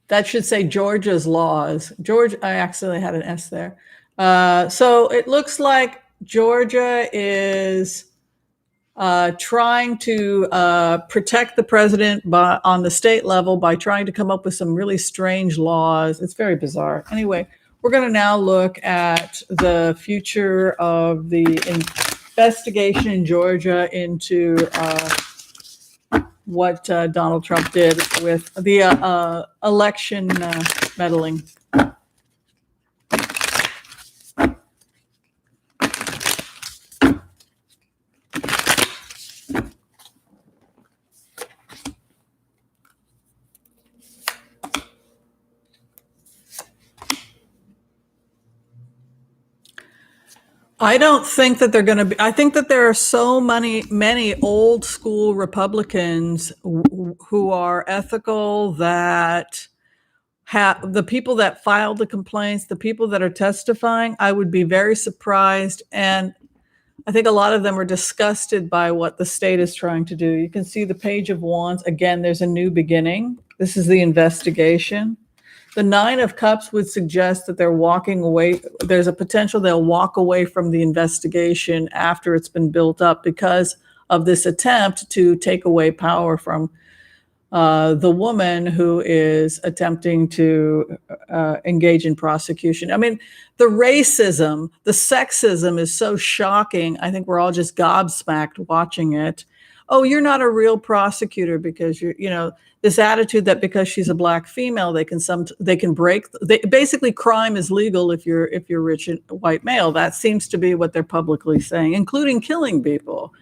Speaker 1: That should say Georgia's laws. I accidentally had an S there. So it looks like Georgia is trying to protect the president on the state level by trying to come up with some really strange laws. It's very bizarre. Anyway, we're going to now look at the future of the investigation in Georgia into what Donald Trump did with the election meddling. I don't think that they're going to be. I think that there are so many old school Republicans who are ethical, that have the people that filed the complaints, the people that are testifying. I would be very surprised. And I think a lot of them are disgusted by what the state is trying to do. You can see the Page of Wands. Again, there's a new beginning. This is the investigation. The Nine of Cups would suggest that they're walking away. There's a potential they'll walk away from the investigation after it's been built up because of this attempt to take away power from the woman who is attempting to engage in prosecution. I mean, the racism, the sexism is so shocking. I think we're all just gobsmacked watching it. Oh, you're not a real prosecutor because this attitude that because she's a black female, they can break. Basically, crime is legal if you're rich and white male. That seems to be what they're publicly saying, including killing people,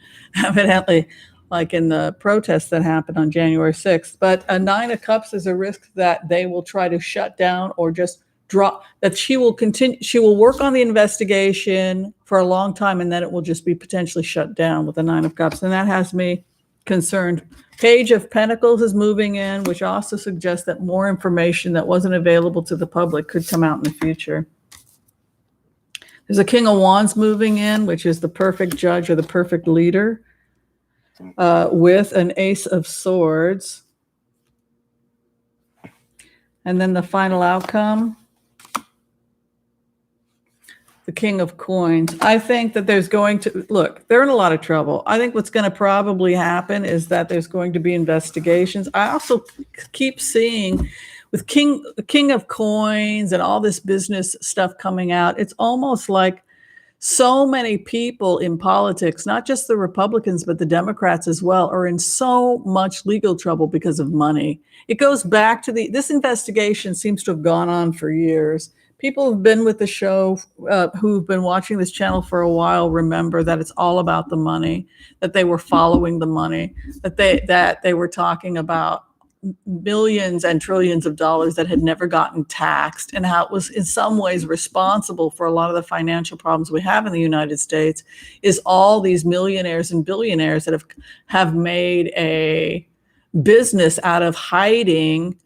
Speaker 1: evidently, like in the protests that happened on January 6th. But a Nine of Cups is a risk that they will try to shut down or just drop, that she will continue. She will work on the investigation for a long time, and then it will just be potentially shut down with the Nine of Cups. And that has me concerned. Page of Pentacles is moving in, which also suggests that more information that wasn't available to the public could come out in the future. There's a King of Wands moving in, which is the perfect judge or the perfect leader, with an Ace of Swords. And then the final outcome, the King of Coins. I think that there's going to, look, they're in a lot of trouble. I think what's going to probably happen is that there's going to be investigations. I also keep seeing with the King of Coins and all this business stuff coming out, it's almost like so many people in politics, not just the Republicans, but the Democrats as well, are in so much legal trouble because of money. It goes back to this investigation seems to have gone on for years. People who've been with the show, who've been watching this channel for a while, remember that it's all about the money, that they were following the money, that they were talking about millions and trillions of dollars that had never gotten taxed, and how it was in some ways responsible for a lot of the financial problems we have in the United States, is all these millionaires and billionaires that have made a business out of hiding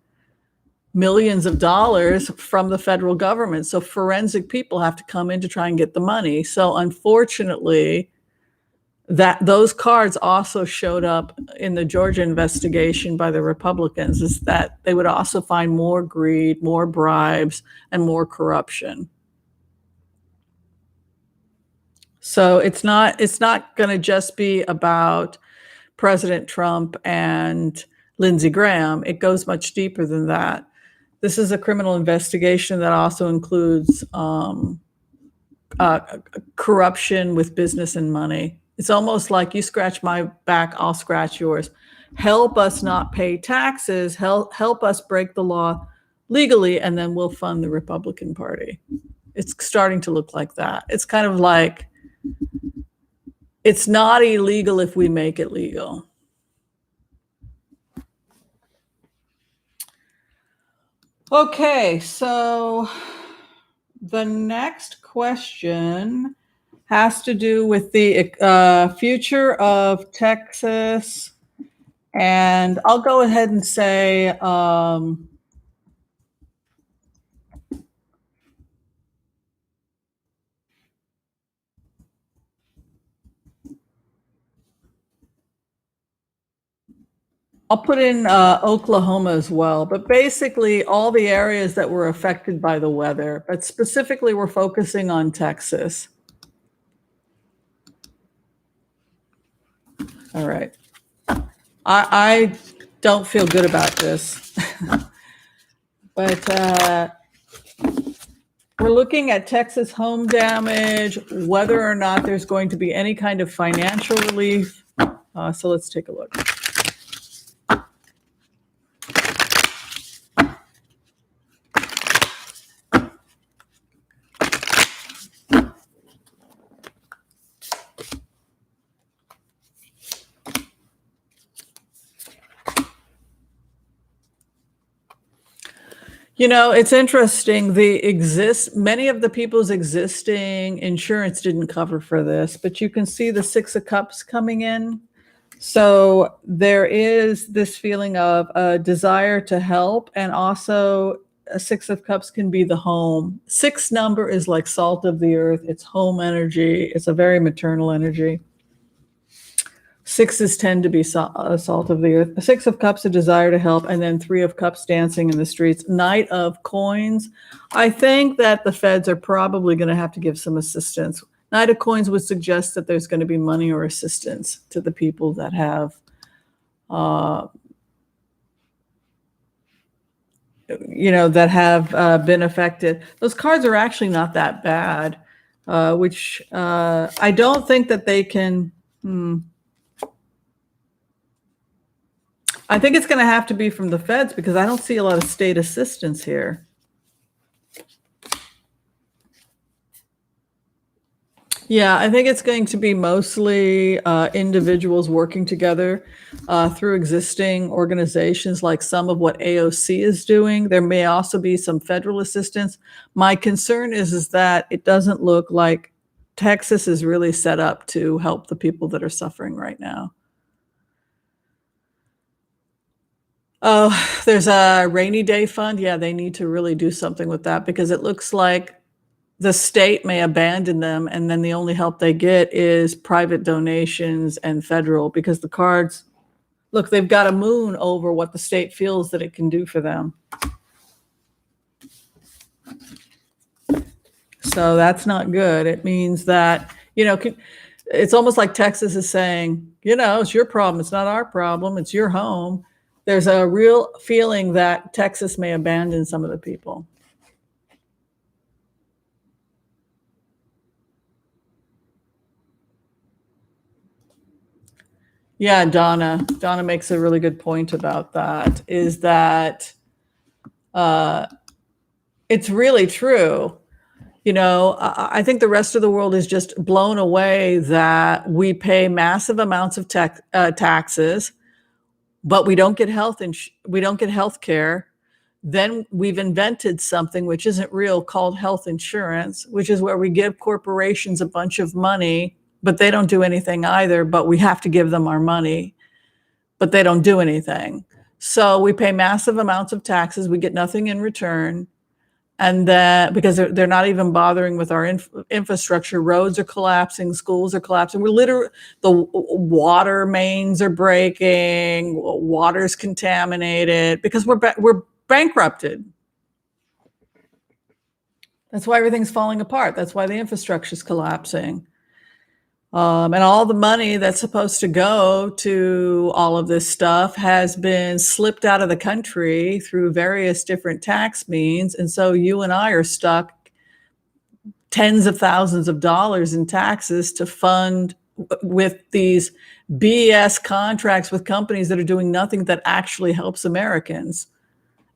Speaker 1: millions of dollars from the federal government. So forensic people have to come in to try and get the money. So unfortunately, that those cards also showed up in the Georgia investigation by the Republicans, is that they would also find more greed, more bribes, and more corruption. So it's not going to just be about President Trump and Lindsey Graham. It goes much deeper than that. This is a criminal investigation that also includes corruption with business and money. It's almost like you scratch my back, I'll scratch yours. Help us not pay taxes, help us break the law legally, and then we'll fund the Republican Party. It's starting to look like that. It's kind of like, it's not illegal if we make it legal. Okay, so the next question has to do with the future of Texas. And I'll go ahead and say, I'll put in Oklahoma as well, but basically all the areas that were affected by the weather, but specifically we're focusing on Texas. All right. I don't feel good about this, but we're looking at Texas home damage, whether or not there's going to be any kind of financial relief. So let's take a look. You know, it's interesting. Many of the people's existing insurance didn't cover for this, but you can see the Six of Cups coming in. So there is this feeling of a desire to help, and also a Six of Cups can be the home. Six number is like salt of the earth. It's home energy. It's a very maternal energy. Sixes tend to be salt of the earth. Six of Cups, a desire to help, and then Three of Cups, dancing in the streets. Knight of Coins. I think that the feds are probably going to have to give some assistance. Knight of Coins would suggest that there's going to be money or assistance to the people that have, been affected. Those cards are actually not that bad, which I don't think that they can. I think it's going to have to be from the feds because I don't see a lot of state assistance here. Yeah, I think it's going to be mostly individuals working together through existing organizations, like some of what AOC is doing. There may also be some federal assistance. My concern is that it doesn't look like Texas is really set up to help the people that are suffering right now. Oh, there's a rainy day fund. Yeah, they need to really do something with that because it looks like the state may abandon them, and then the only help they get is private donations and federal, because the cards, look, they've got a moon over what the state feels that it can do for them. So that's not good. It means that, it's almost like Texas is saying, it's your problem. It's not our problem. It's your home. There's a real feeling that Texas may abandon some of the people. Yeah, Donna makes a really good point about that, is that it's really true. I think the rest of the world is just blown away that we pay massive amounts of taxes, but we don't get health care. Then we've invented something which isn't real called health insurance, which is where we give corporations a bunch of money, but they don't do anything either, but we have to give them our money, but they don't do anything. So we pay massive amounts of taxes. We get nothing in return. And then because they're not even bothering with our infrastructure, roads are collapsing, schools are collapsing. The water mains are breaking, water's contaminated because we're bankrupted. That's why everything's falling apart. That's why the infrastructure is collapsing. And all the money that's supposed to go to all of this stuff has been slipped out of the country through various different tax means. And so you and I are stuck tens of thousands of dollars in taxes to fund with these BS contracts with companies that are doing nothing that actually helps Americans.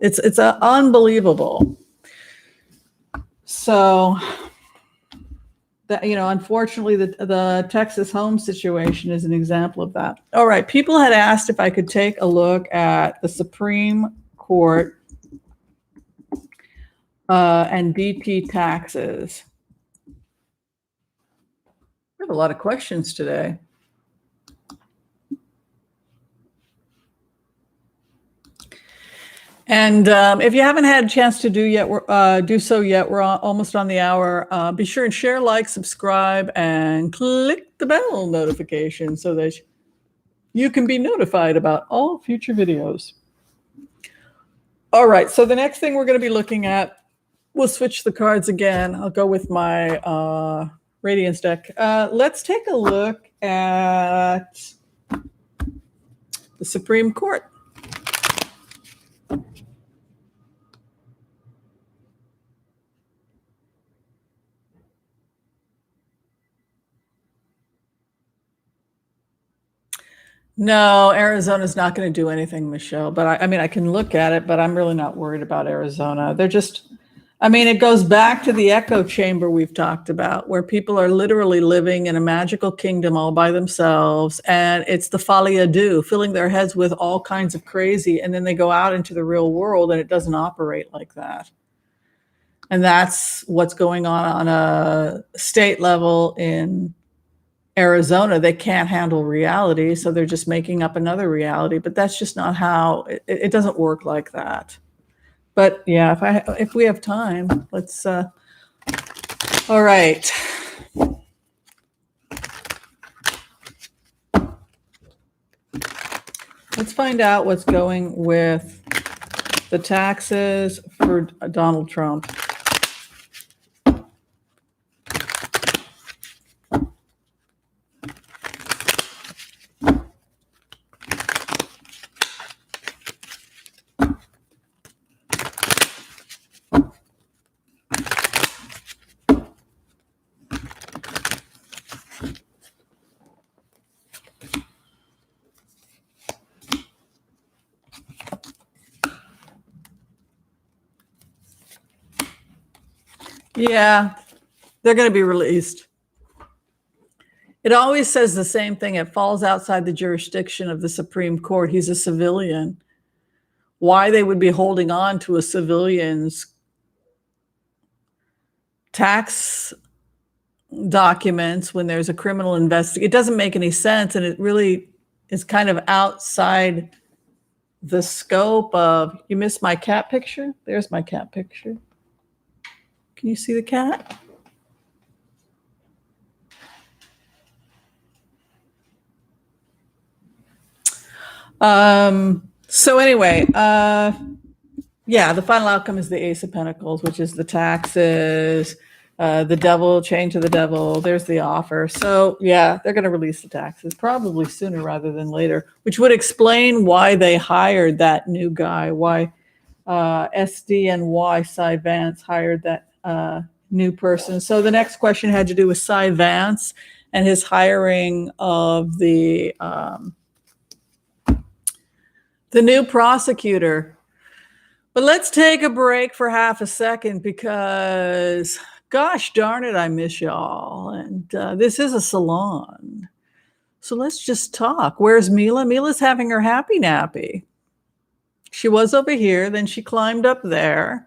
Speaker 1: It's unbelievable. So unfortunately, the Texas home situation is an example of that. All right, people had asked if I could take a look at the Supreme Court and BP taxes. We have a lot of questions today. And if you haven't had a chance to do so yet, we're almost on the hour. Be sure and share, like, subscribe, and click the bell notification so that you can be notified about all future videos. All right, so the next thing we're going to be looking at, we'll switch the cards again. I'll go with my Radiance deck. Let's take a look at the Supreme Court. No, Arizona's not going to do anything, Michelle. But I mean, I can look at it, but I'm really not worried about Arizona. They're just, I mean, it goes back to the echo chamber we've talked about, where people are literally living in a magical kingdom all by themselves. And it's the folie à deux, filling their heads with all kinds of crazy. And then they go out into the real world and it doesn't operate like that. And that's what's going on a state level in Arizona. They can't handle reality. So they're just making up another reality. But that's just not how it doesn't work like that. But yeah, if we have time, let's. All right. Let's find out what's going with the taxes for Donald Trump. Yeah, they're going to be released. It always says the same thing. It falls outside the jurisdiction of the Supreme Court. He's a civilian. Why they would be holding on to a civilian's tax documents when there's a criminal investigation, it doesn't make any sense. And it really is kind of outside the scope of, you missed my cat picture? There's my cat picture. Can you see the cat? So anyway, yeah, the final outcome is the Ace of Pentacles, which is the taxes, the devil, chained to the devil. There's the offer. So yeah, they're going to release the taxes probably sooner rather than later, which would explain why they hired that new guy, why SDNY Cy Vance hired that new person. So the next question had to do with Cy Vance and his hiring of the new prosecutor. But let's take a break for half a second because, gosh darn it, I miss y'all. And this is a salon. So let's just talk. Where's Mila? Mila's having her happy nappy. She was over here, then she climbed up there.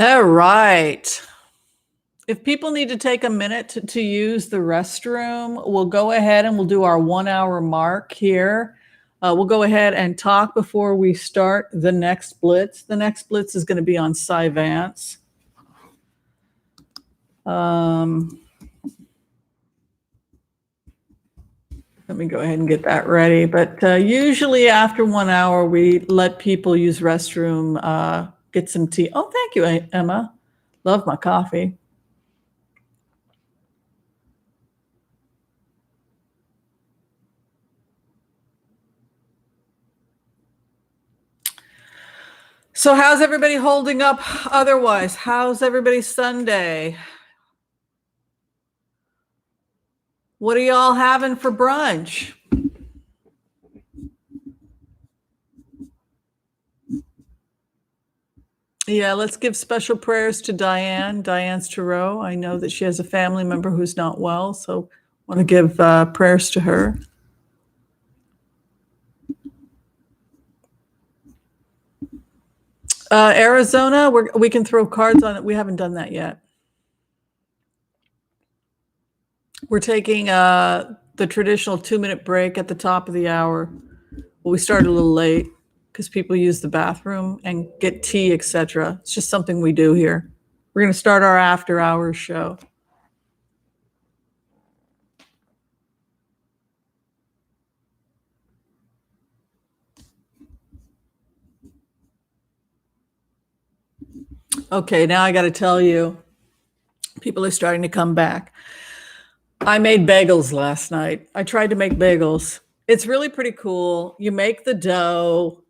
Speaker 1: All right. If people need to take a minute to use the restroom, we'll go ahead and we'll do our 1 hour mark here. We'll go ahead and talk before we start the next Blitz. The next Blitz is going to be on Cy Vance. Let me go ahead and get that ready. But usually after 1 hour, we let people use restroom, get some tea. Oh, thank you, Emma. Love my coffee. So how's everybody holding up otherwise? How's everybody's Sunday? What are y'all having for brunch? Yeah, let's give special prayers to Diane Tarot. I know that she has a family member who's not well, so I want to give prayers to her. Arizona, we can throw cards on it. We haven't done that yet. We're taking the traditional 2-minute break at the top of the hour. Well, we started a little late because people use the bathroom and get tea, etc. It's just something we do here. We're going to start our after hours show. Okay, now I got to tell you, people are starting to come back. I made bagels last night. I tried to make bagels. It's really pretty cool. You make the dough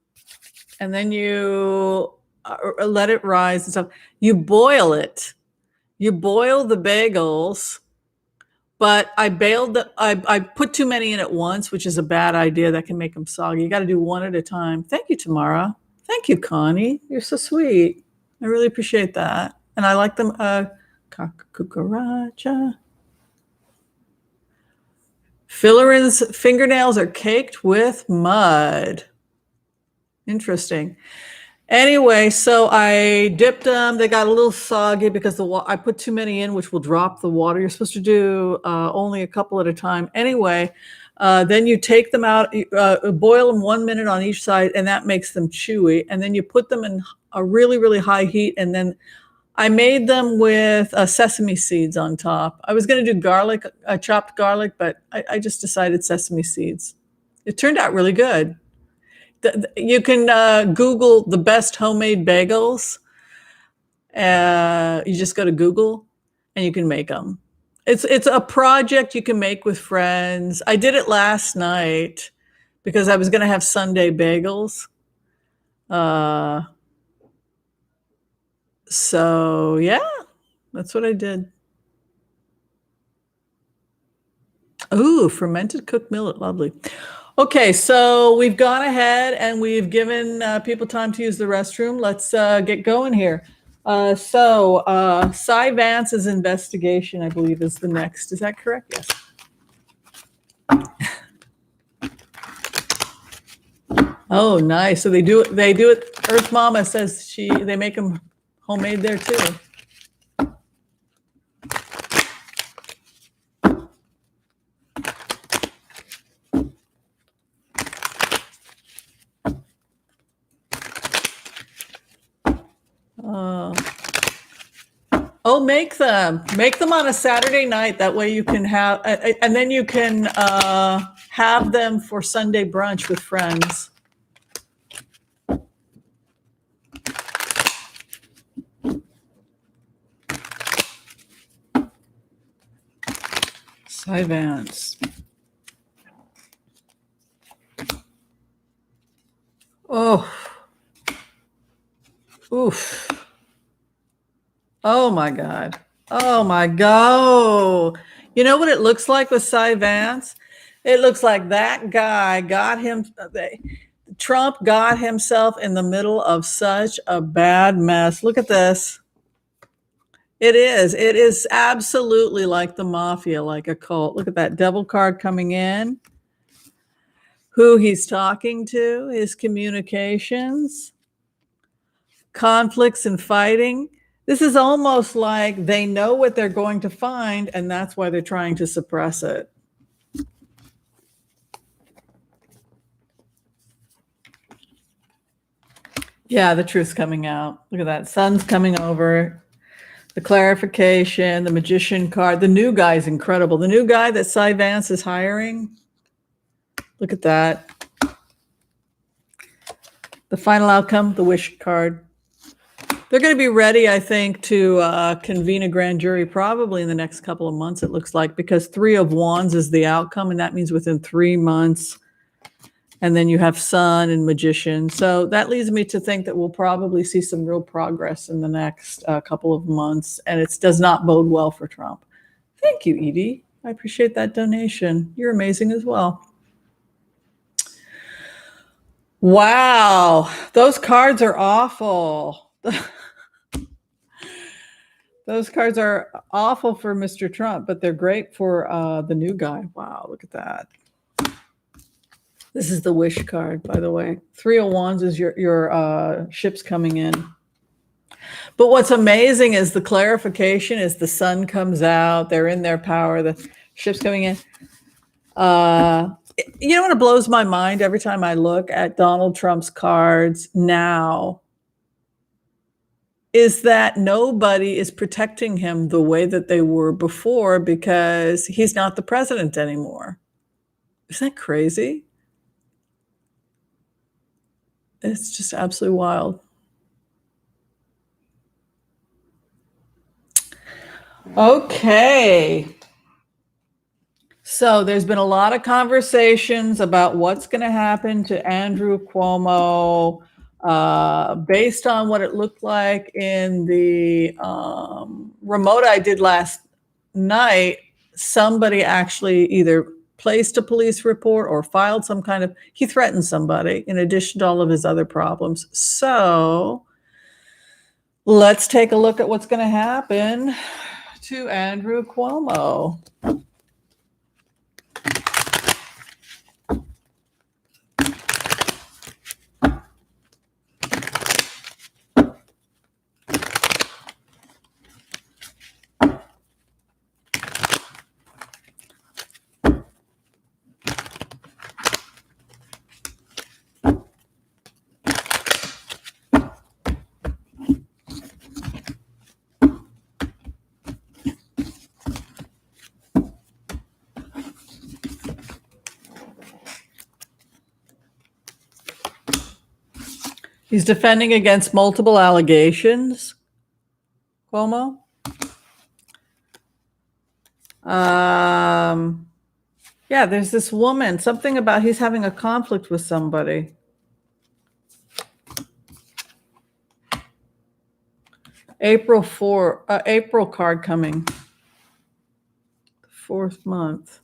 Speaker 1: and then you let it rise and stuff. You boil it You boil the bagels, but I put too many in at once, which is a bad idea. That can make them soggy. You got to do one at a time. Thank you, Tamara. Thank you, Connie. You're so sweet. I really appreciate that. And I like them. Cucaracha. Fillerin's fingernails are caked with mud. Interesting. Anyway, so I dipped them. They got a little soggy because I put too many in, which will drop the water. You're supposed to do only a couple at a time. Anyway, then you take them out, boil them 1 minute on each side, and that makes them chewy. And then you put them in a really, really high heat. And then I made them with sesame seeds on top. I was going to do garlic, chopped garlic, but I just decided sesame seeds. It turned out really good. You can Google the best homemade bagels. You just go to Google and you can make them. It's a project you can make with friends. I did it last night because I was going to have Sunday bagels. So yeah, that's what I did. Ooh, fermented cooked millet, lovely. Okay, so we've gone ahead and we've given people time to use the restroom. Let's get going here. Cy Vance's investigation, I believe, is the next. Is that correct? Yes. Oh, nice. So they do it. Earth Mama says they make them homemade there too. Make them on a Saturday night. That way you can have, and then you can have them for Sunday brunch with friends. Cy Vance. Oh. Oof. Oh my God. Oh my God. You know what it looks like with Cy Vance? It looks like that guy Trump got himself in the middle of such a bad mess. Look at this. It is absolutely like the mafia, like a cult. Look at that devil card coming in. Who he's talking to, his communications, conflicts and fighting. This is almost like they know what they're going to find, and that's why they're trying to suppress it. Yeah, the truth's coming out. Look at that. Sun's coming over. The clarification, the magician card. The new guy's incredible. The new guy that Cy Vance is hiring. Look at that. The final outcome, the wish card. They're going to be ready, I think, to convene a grand jury probably in the next couple of months, it looks like, because 3 of Wands is the outcome, and that means within 3 months. And then you have Sun and Magician. So that leads me to think that we'll probably see some real progress in the next couple of months, and it does not bode well for Trump. Thank you, Edie. I appreciate that donation. You're amazing as well. Wow, those cards are awful. Those cards are awful for Mr. Trump, but they're great for the new guy. Wow, look at that. This is the wish card, by the way. 3 of Wands is your ships coming in. But what's amazing is the clarification is the sun comes out. They're in their power. The ships coming in. You know what blows my mind every time I look at Donald Trump's cards now is that nobody is protecting him the way that they were before because he's not the president anymore. Isn't that crazy? It's just absolutely wild. Okay. So there's been a lot of conversations about what's going to happen to Andrew Cuomo. Based on what it looked like in the remote I did last night, somebody actually either placed a police report or filed some kind of, he threatened somebody in addition to all of his other problems. So let's take a look at what's going to happen to Andrew Cuomo. He's defending against multiple allegations, Cuomo. Yeah, there's this woman, something about he's having a conflict with somebody. April card coming. 4th month.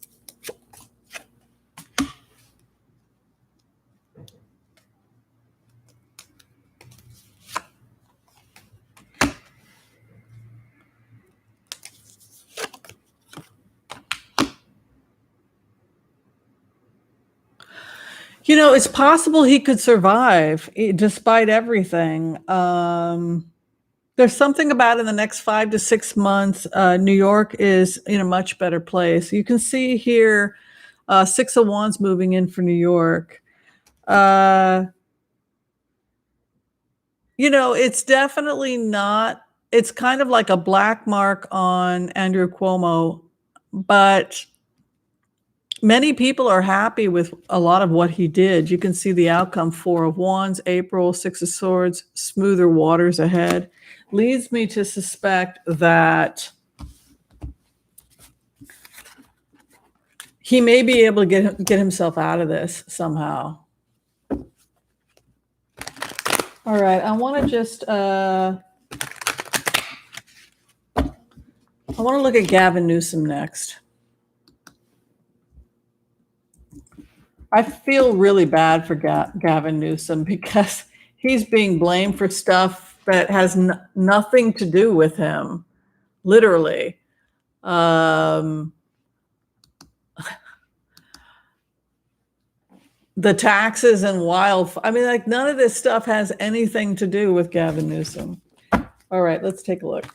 Speaker 1: You know, it's possible he could survive despite everything. There's something about in the next 5 to 6 months, New York is in a much better place. You can see here 6 of Wands moving in for New York. You know, it's definitely not, it's kind of like a black mark on Andrew Cuomo, but many people are happy with a lot of what he did. You can see the outcome: 4 of Wands, April, 6 of Swords, smoother waters ahead. Leads me to suspect that he may be able to get himself out of this somehow. All right, I want to just I want to look at Gavin Newsom next. I feel really bad for Gavin Newsom because he's being blamed for stuff that has nothing to do with him, literally. The taxes and I mean, like, none of this stuff has anything to do with Gavin Newsom. All right, let's take a look.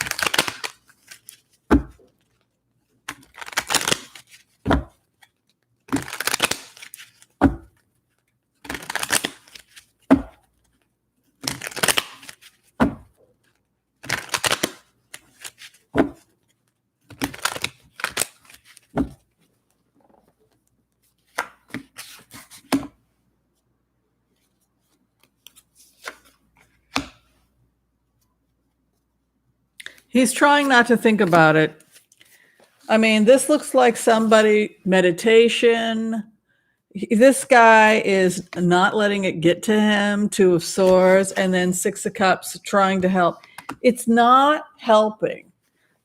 Speaker 1: He's trying not to think about it. I mean, this looks like somebody, meditation. This guy is not letting it get to him, 2 of Swords, and then 6 of Cups, trying to help. It's not helping.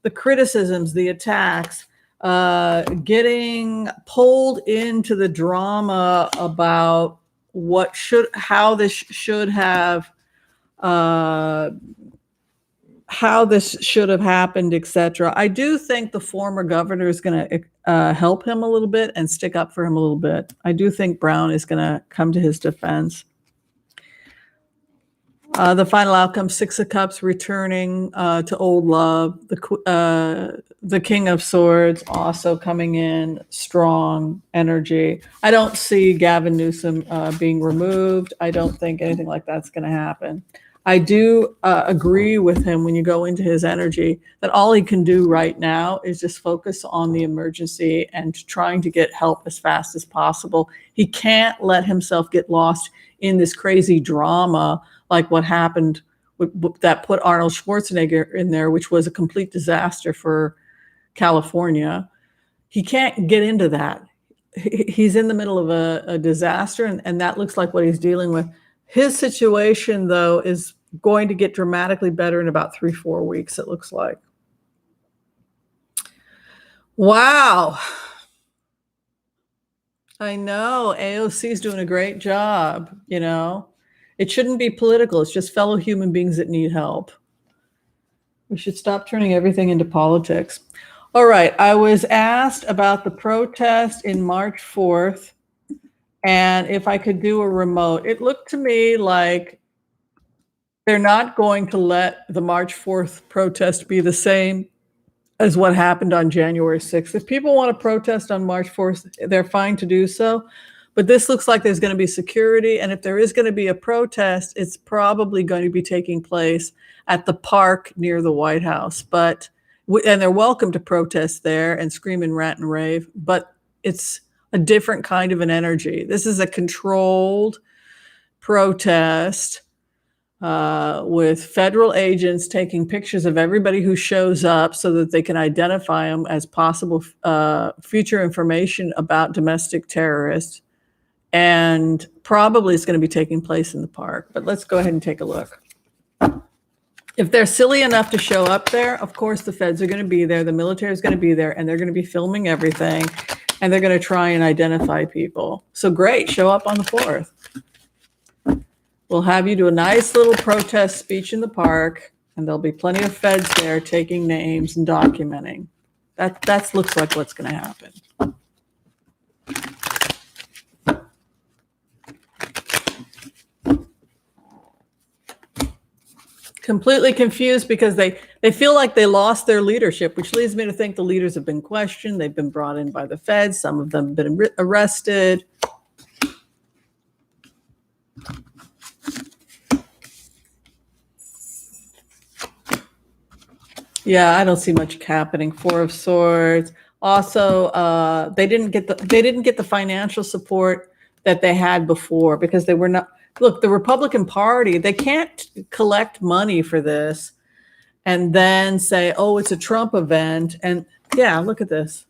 Speaker 1: The criticisms, the attacks, getting pulled into the drama about how this should have happened, etc. I do think the former governor is going to help him a little bit and stick up for him a little bit. I do think Brown is going to come to his defense. The final outcome: 6 of Cups, returning to old love. The King of Swords also coming in, strong energy. I don't see Gavin Newsom being removed. I don't think anything like that's going to happen. I do agree with him when you go into his energy that all he can do right now is just focus on the emergency and trying to get help as fast as possible. He can't let himself get lost in this crazy drama like what happened that put Arnold Schwarzenegger in there, which was a complete disaster for California. He can't get into that. He's in the middle of a disaster, and that looks like what he's dealing with. His situation, though, is going to get dramatically better in about 3-4 weeks, it looks like. Wow. I know. AOC is doing a great job, you know. It shouldn't be political. It's just fellow human beings that need help. We should stop turning everything into politics. All right. I was asked about the protest in March 4th and if I could do a remote. It looked to me like they're not going to let the March 4th protest be the same as what happened on January 6th. If people want to protest on March 4th, they're fine to do so. But this looks like there's going to be security. And if there is going to be a protest, it's probably going to be taking place at the park near the White House. And they're welcome to protest there and scream and rant and rave. But it's a different kind of an energy. This is a controlled protest with federal agents taking pictures of everybody who shows up so that they can identify them as possible future information about domestic terrorists. And probably it's going to be taking place in the park. But let's go ahead and take a look. If they're silly enough to show up there, of course the feds are going to be there, the military is going to be there, and they're going to be filming everything, and they're going to try and identify people. So great, show up on the 4th. We'll have you do a nice little protest speech in the park, and there'll be plenty of feds there taking names and documenting. That looks like what's going to happen. Completely confused because they feel like they lost their leadership, which leads me to think the leaders have been questioned. They've been brought in by the feds. Some of them have been arrested. Yeah, I don't see much happening. 4 of Swords. Also, they didn't get the financial support that they had before because they were not. Look, the Republican Party, they can't collect money for this and then say, oh, it's a Trump event. And yeah, look at this.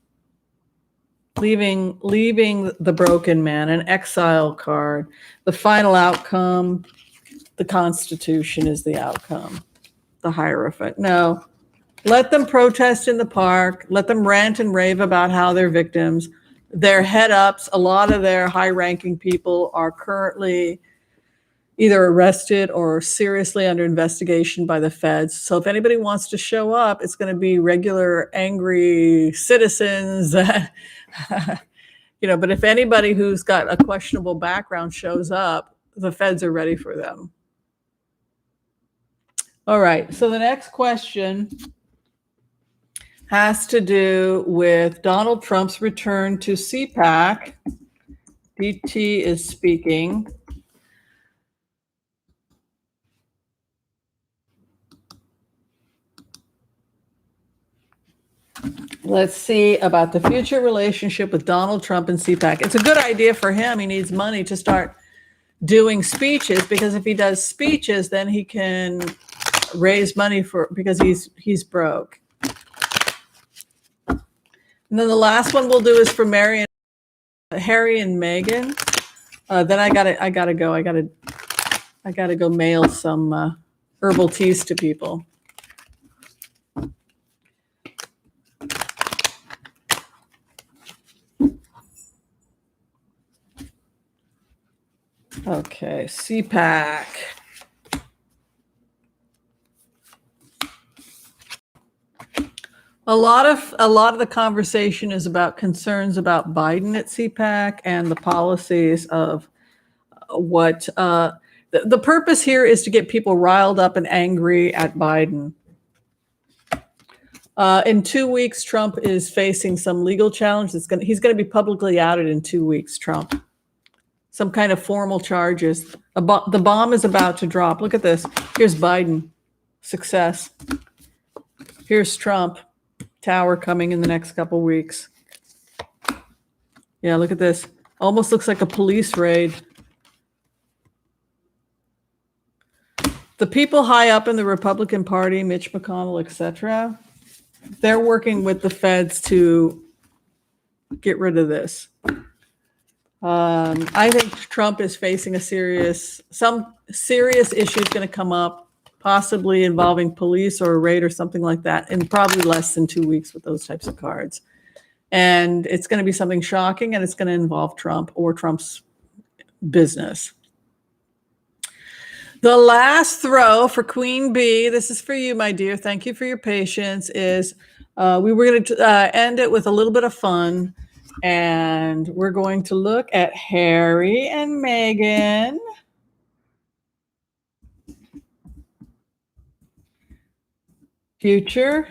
Speaker 1: Leaving the broken man, an exile card. The final outcome, the Constitution is the outcome. The Hierophant. No, let them protest in the park. Let them rant and rave about how they're victims. Their head-ups, a lot of their high-ranking people are currently either arrested or seriously under investigation by the feds. So if anybody wants to show up, it's going to be regular angry citizens. But if anybody who's got a questionable background shows up, the feds are ready for them. All right. So the next question has to do with Donald Trump's return to CPAC. DT is speaking. Let's see about the future relationship with Donald Trump and CPAC. It's a good idea for him. He needs money to start doing speeches because if he does speeches, then he can raise money because he's broke. And then the last one we'll do is for Harry and Meghan. Then I gotta go. I gotta go mail some herbal teas to people. Okay, CPAC. A lot of the conversation is about concerns about Biden at CPAC and the policies of what the purpose here is to get people riled up and angry at Biden. In 2 weeks, Trump is facing some legal challenge. He's going to be publicly outed in 2 weeks, Trump. Some kind of formal charges. The bomb is about to drop. Look at this. Here's Biden. Success. Here's Trump. Tower coming in the next couple weeks. Yeah, look at this. Almost looks like a police raid. The people high up in the Republican Party, Mitch McConnell, etc., they're working with the feds to get rid of this. I think Trump is facing some serious issues going to come up, possibly involving police or a raid or something like that, in probably less than 2 weeks with those types of cards. And it's going to be something shocking, and it's going to involve Trump or Trump's business. The last throw for Queen Bee, this is for you, my dear. Thank you for your patience, is we were going to end it with a little bit of fun. And we're going to look at Harry and Meghan. Future.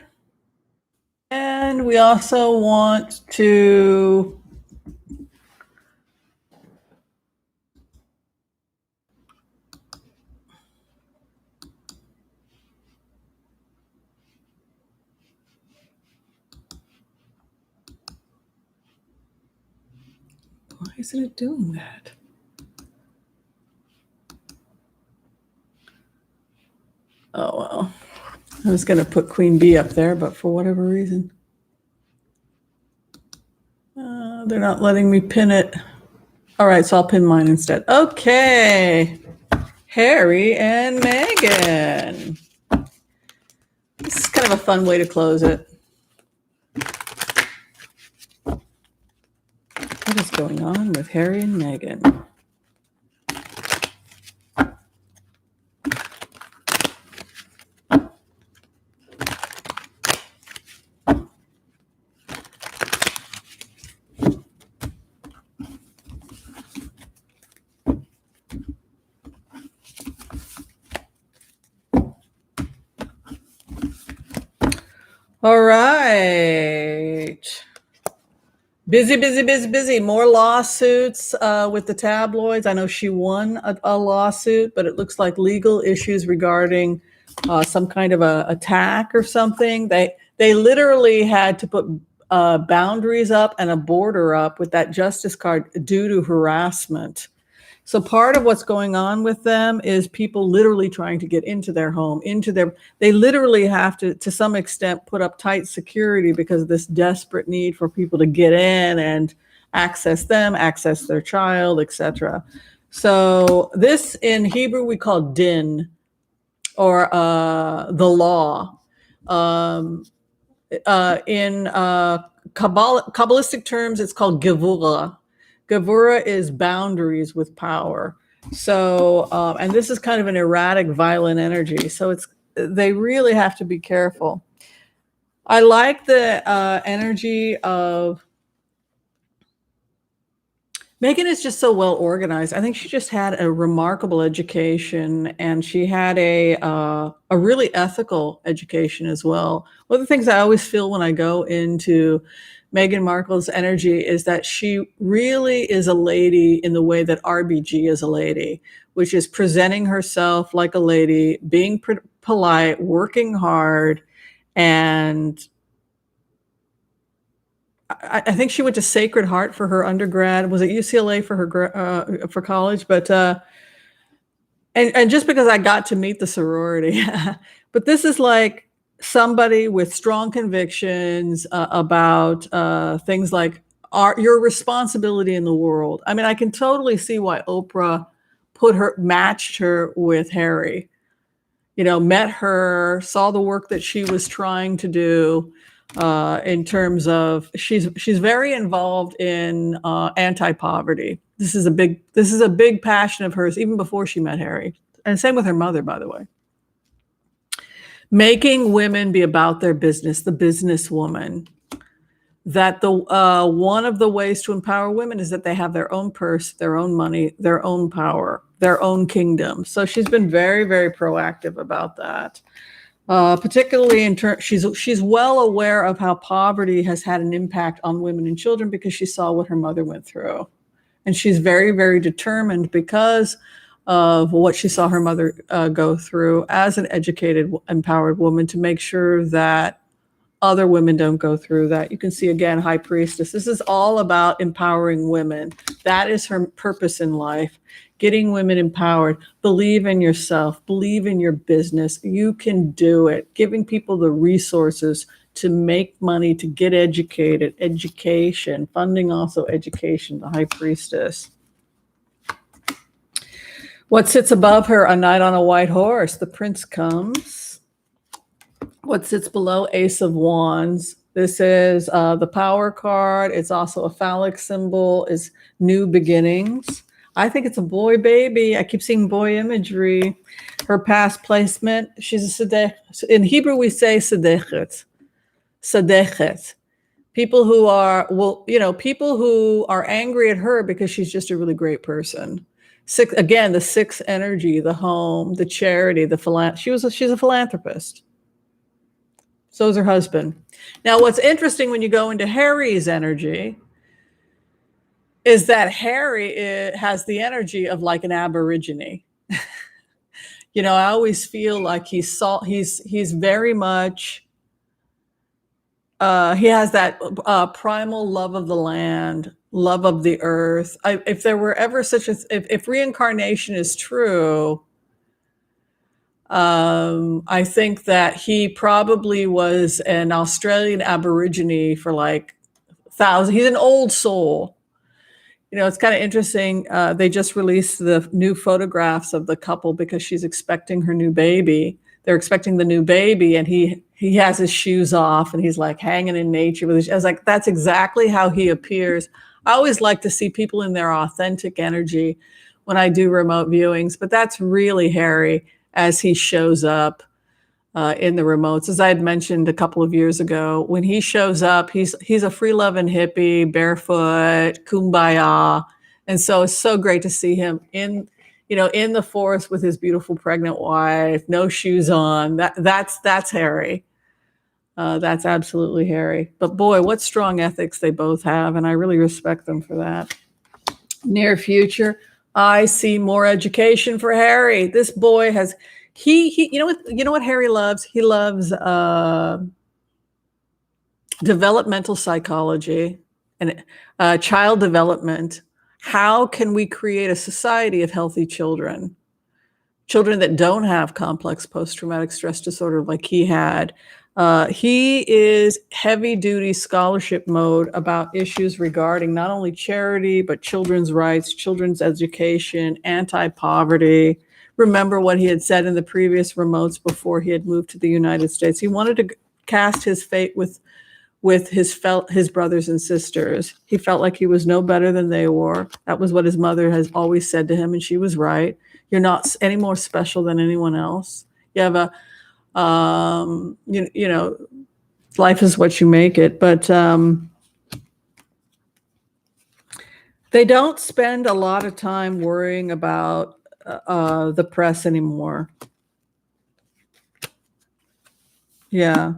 Speaker 1: And we also want to why isn't it doing that? Oh, well. I was going to put Queen Bee up there, but for whatever reason, they're not letting me pin it. All right, so I'll pin mine instead. Okay. Harry and Meghan. This is kind of a fun way to close it. What is going on with Harry and Meghan? All right. Busy, busy, busy, busy. More lawsuits with the tabloids. I know she won a lawsuit, but it looks like legal issues regarding some kind of a attack or something. They literally had to put boundaries up and a border up with that justice card due to harassment. So part of what's going on with them is people literally trying to get into their home, they literally have to some extent, put up tight security because of this desperate need for people to get in and access them, access their child, etc. So this in Hebrew we call din, or the law. In Kabbalistic terms, it's called gevura. Gevura is boundaries with power. So, and this is kind of an erratic, violent energy. So they really have to be careful. I like the energy of Meghan is just so well organized. I think she just had a remarkable education, and she had a really ethical education as well. One of the things I always feel when I go into Meghan Markle's energy is that she really is a lady in the way that RBG is a lady, which is presenting herself like a lady, being polite, working hard, and I think she went to Sacred Heart for her undergrad. Was it UCLA for her for college? But and just because I got to meet the sorority, but this is like somebody with strong convictions about things like your responsibility in the world. I mean, I can totally see why Oprah matched her with Harry. You know, met her, saw the work that she was trying to do. In terms of she's very involved in anti-poverty. This is a big passion of hers, even before she met Harry, and same with her mother, by the way. Making women be about their business, the businesswoman. That one of the ways to empower women is that they have their own purse, their own money, their own power, their own kingdom. So she's been very, very proactive about that. Particularly in terms, she's well aware of how poverty has had an impact on women and children because she saw what her mother went through, and she's very, very determined because of what she saw her mother go through as an educated, empowered woman to make sure that other women don't go through that. You can see again, High Priestess. This is all about empowering women. That is her purpose in life. Getting women empowered. Believe in yourself. Believe in your business. You can do it. Giving people the resources to make money, to get educated, education, funding also education, the high priestess. What sits above her? A knight on a white horse. The prince comes. What sits below? Ace of Wands. This is the power card. It's also a phallic symbol. Is new beginnings. I think it's a boy baby. I keep seeing boy imagery. Her past placement. She's a sadech. In Hebrew, we say sadechet. Sadechet. People who are, well, people who are angry at her because she's just a really great person. Again, the sixth energy, the home, the charity, she's a philanthropist. So is her husband. Now, what's interesting when you go into Harry's energy is that Harry has the energy of like an Aborigine. I always feel like he's very much, he has that primal love of the land, love of the earth. If there were ever if reincarnation is true, I think that he probably was an Australian Aborigine for like thousands. He's an old soul. It's kind of interesting. They just released the new photographs of the couple because she's expecting her new baby. They're expecting the new baby, and he has his shoes off, and he's like hanging in nature with his. I was like, that's exactly how he appears. I always like to see people in their authentic energy when I do remote viewings, but that's really Harry as he shows up in the remotes. As I had mentioned a couple of years ago, when he shows up, he's a free-loving hippie, barefoot, kumbaya. And so it's so great to see him in the forest with his beautiful pregnant wife, no shoes on. That's Harry. That's absolutely Harry. But boy, what strong ethics they both have, and I really respect them for that. Near future, I see more education for Harry. This boy has you know what Harry loves? He loves developmental psychology and child development. How can we create a society of healthy children? Children that don't have complex post-traumatic stress disorder like he had. He is heavy-duty scholarship mode about issues regarding not only charity, but children's rights, children's education, anti-poverty. Remember what he had said in the previous remotes before he had moved to the United States. He wanted to cast his fate with his brothers and sisters. He felt like he was no better than they were. That was what his mother has always said to him, and she was right. You're not any more special than anyone else. You have life is what you make it. But they don't spend a lot of time worrying about the press anymore. Yeah.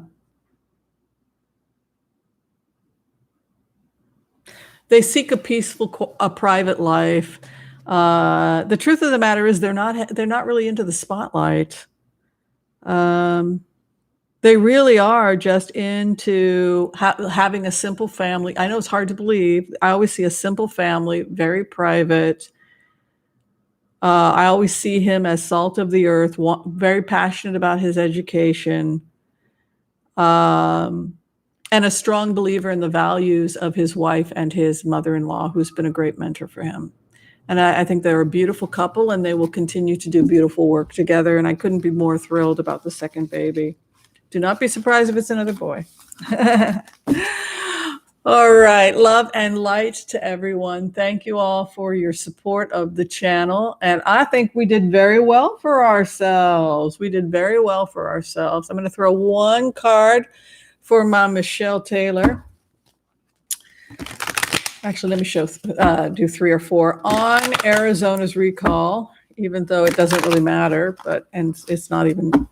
Speaker 1: They seek a peaceful, private life. The truth of the matter is they're not really into the spotlight. They really are just into having a simple family. I know it's hard to believe. I always see a simple family, very private. I always see him as salt of the earth, very passionate about his education, and a strong believer in the values of his wife and his mother-in-law, who's been a great mentor for him. And I think they're a beautiful couple, and they will continue to do beautiful work together. And I couldn't be more thrilled about the second baby. Do not be surprised if it's another boy. All right. Love and light to everyone. Thank you all for your support of the channel. And I think we did very well for ourselves. I'm going to throw one card for my Michelle Taylor. Actually, let me do 3 or 4 on Arizona's recall, even though it doesn't really matter, and it's not even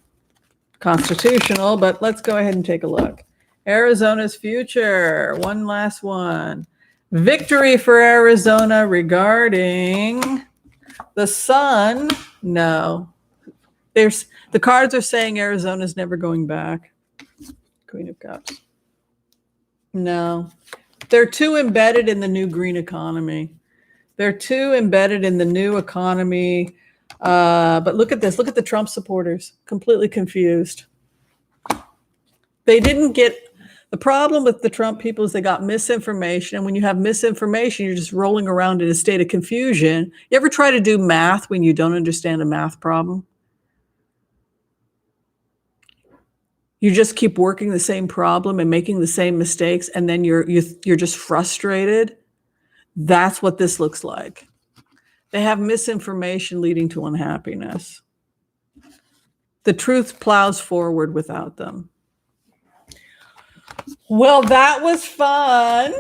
Speaker 1: constitutional, but let's go ahead and take a look. Arizona's future, one last one. Victory for Arizona regarding the sun. No, the cards are saying Arizona's never going back. Queen of Cups. No. They're too embedded in the new green economy. They're too embedded in the new economy. But look at this. Look at the Trump supporters. Completely confused. They didn't get The problem with the Trump people is they got misinformation. And when you have misinformation, you're just rolling around in a state of confusion. You ever try to do math when you don't understand a math problem? You just keep working the same problem and making the same mistakes, and then you're just frustrated. That's what this looks like. They have misinformation leading to unhappiness. The truth plows forward without them. Well, that was fun.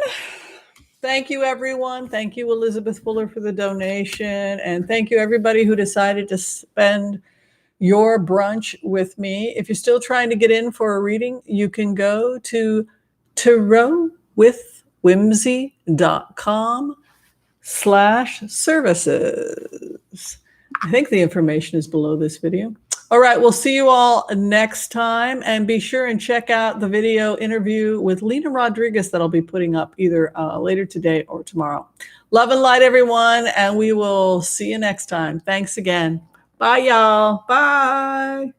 Speaker 1: Thank you, everyone. Thank you, Elizabeth Fuller, for the donation. And thank you, everybody who decided to spend your brunch with me. If you're still trying to get in for a reading, you can go to tarotwithwhimsy.com/services. I think the information is below this video. All right, we'll see you all next time. And be sure and check out the video interview with Lena Rodriguez that I'll be putting up either later today or tomorrow. Love and light, everyone. And we will see you next time. Thanks again. Bye, y'all. Bye.